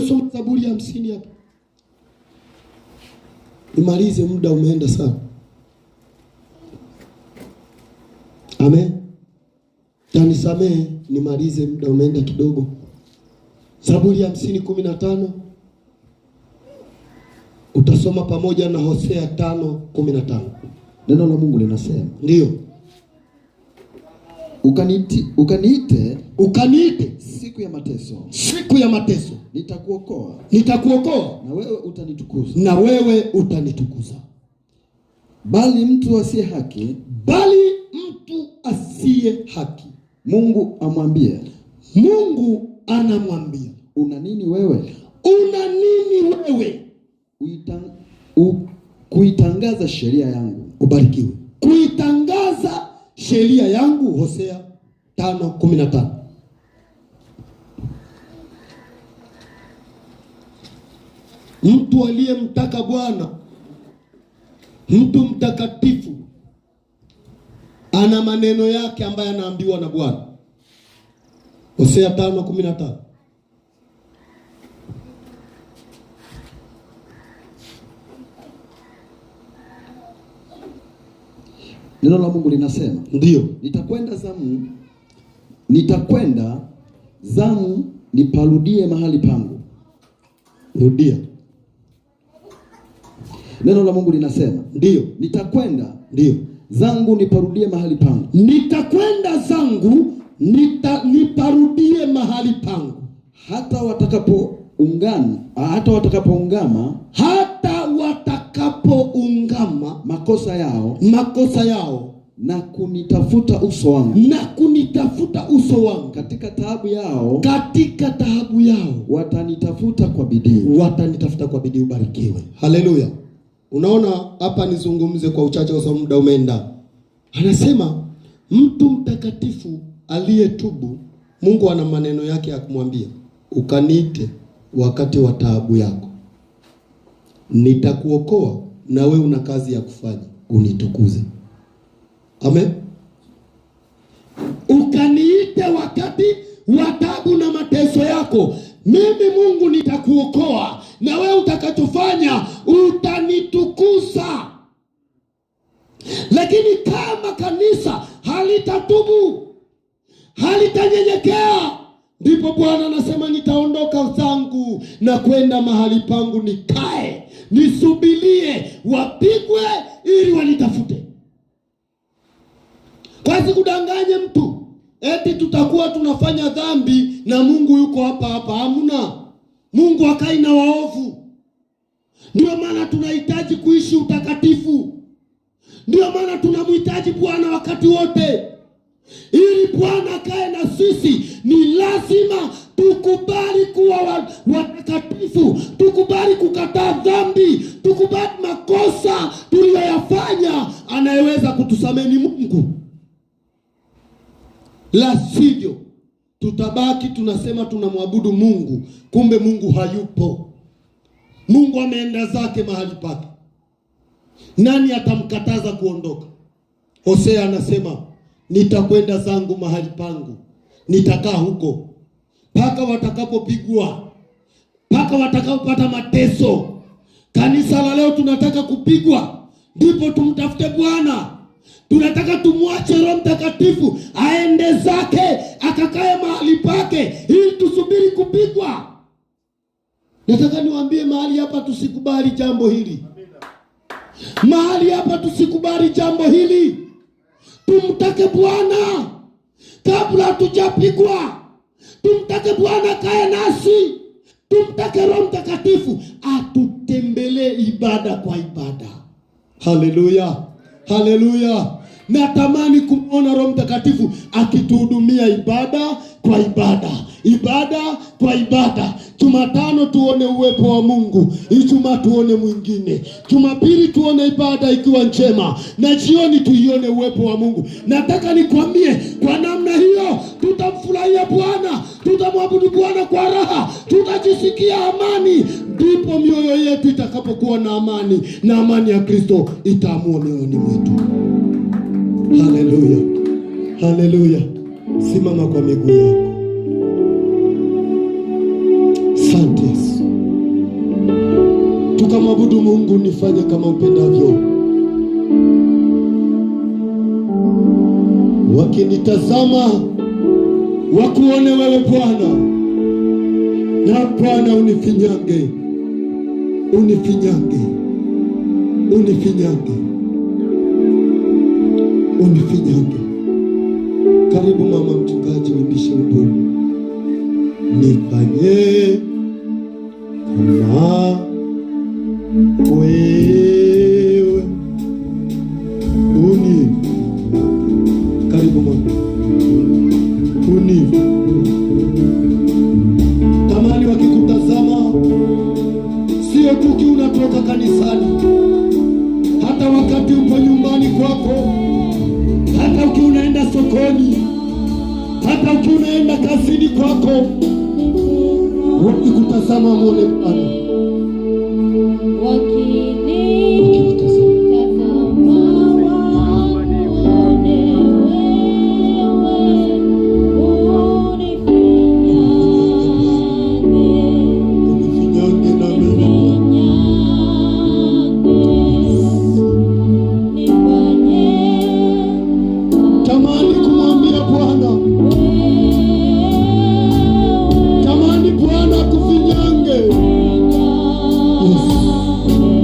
A: Soma Zaburi ya 50 hapa. Nimalize, muda umeenda sana. Amen. Tanisamehe nimalize, muda umeenda kidogo. Zaburi ya 50:15. Utasoma pamoja na Hosea 5:15.
B: Neno la Mungu linasema,
A: ndio,
B: ukaniite
A: siku ya mateso, nitakuokoa, na wewe utanitukuza.
B: Bali mtu asiye haki, Mungu anamwambia, una nini wewe? Kuitangaza sheria yangu.
A: Ubarikiwe. Kuitangaza sheria yangu. Hosea 5:15. Mtu aliyemtaka Bwana, mtu mtakatifu, ana maneno yake ambaye anaambiwa na Bwana. Hosea 5:15.
B: Neno la Mungu linasema,
A: ndio,
B: nitakwenda zamu niparudie mahali pangu.
A: Rudia.
B: Neno la Mungu linasema,
A: ndio,
B: nitakwenda
A: ndio
B: zangu niparudie mahali pangu.
A: Nitakwenda zangu niparudie mahali pangu.
B: Hata watakapoungama makosa yao na kunitafuta uso wangu katika taabu yao watanitafuta kwa bidii.
A: Ubarikiwe. Haleluya. Unaona hapa nizungumze kwa uchache kwa sababu muda umeenda. Anasema mtu mtakatifu aliyetubu, Mungu ana maneno yake ya kumwambia, ukaniite wakati wa taabu yako, nitakuokoa, na wewe una kazi ya kufanya, unitukuze. Amen. Ukaniite wakati wa taabu na mateso yako, mimi Mungu nitakuokoa, na wewe utakachofanya utanitukuza. Lakini kama kanisa halitatubu, halitanyenyekea, ndipo Bwana anasema nitaondoka zangu na kwenda mahali pangu nikae, nisubirie wapigwe ili wanitafute. Kwa sikudanganye mtu eti tutakuwa tunafanya dhambi na Mungu yuko hapa. Hamna. Mungu hakai na waovu. Ndio maana tunahitaji kuishi utakatifu. Ndio maana tunamhitaji Bwana wakati wote. Ili Bwana akae na sisi, ni lazima tukubali kuwa watakatifu, tukubali kukataa dhambi, tukubali makosa tuliyoyafanya. Anayeweza kutusamehe ni Mungu. La sivyo tutabaki tunasema tunamwabudu Mungu, kumbe Mungu hayupo. Mungu ameenda zake mahali pake. Nani atamkataza kuondoka? Hosea anasema nitakwenda zangu mahali pangu, nitakaa huko mpaka watakapopigwa, mpaka watakapopata mateso. Kanisa la leo tunataka kupigwa ndipo tumtafute Bwana. Tunataka tumwache Roho Mtakatifu aende zake akakae mahali pake ili tusubiri kupigwa. Nataka niwaambie mahali hapa tusikubali jambo hili. Mahali hapa tusikubali jambo hili. Tumtake Bwana kabla hatujapigwa. Tumtake Bwana kae nasi. Tumtake Roho Mtakatifu atutembelee ibada kwa ibada. Haleluya. Haleluya. Natamani kumwona Roho Mtakatifu akituhudumia ibada kwa ibada, ibada kwa ibada. Jumatano tuone uwepo wa Mungu, Ijumaa tuone mwingine, Jumapili tuone ibada ikiwa njema, na jioni tuione uwepo wa Mungu. Nataka nikwambie, kwa namna hiyo tutamfurahia Bwana, tutamwabudu Bwana kwa raha, tutajisikia amani. Ndipo mioyo yetu itakapokuwa na amani, na amani ya Kristo itaamua mioyoni mwetu. Haleluya. Haleluya. Simama kwa miguu yako. Asante Yesu. Tukamwabudu Mungu, nifanye kama upendavyo. Wakinitazama wakuone wewe Bwana, na Bwana unifinyange, unifinyange, unifinyange, unifinyange. Karibu mama mchungaji, uimbishe wimbo. Nifanye kama wewe, karibu mama, tamani wakikutazama, sio tu unatoka kanisani, hata wakati upo nyumbani kwako, hata ukiwa unaenda sokoni, hata ukiwa unaenda kazini kwako, wakikutazama muone Bwana.
C: Yes.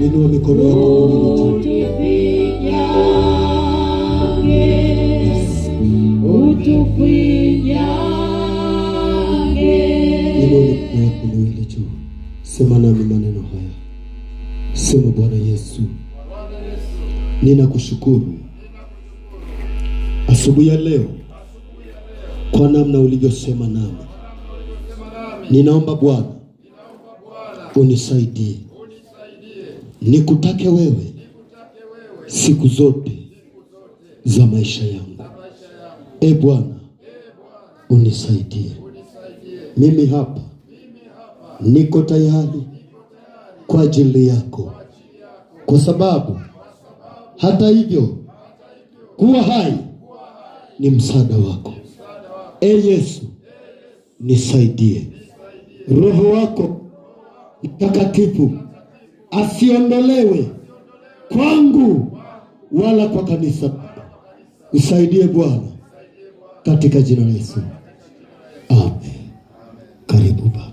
A: Inua mikono yako miwili. Sema nami maneno haya. Sema, Bwana Yesu, ninakushukuru asubuhi ya leo kwa namna ulivyosema nami. Ninaomba Bwana unisaidie, nikutake wewe siku zote za maisha yangu. Bwana unisaidie. Mimi hapa niko tayari kwa ajili yako, kwa sababu hata hivyo kuwa hai ni msaada wako. Yesu, nisaidie. Roho wako Mtakatifu asiondolewe kwangu wala kwa kanisa. Usaidie Bwana, katika jina la Yesu. Amen. Karibu Baba.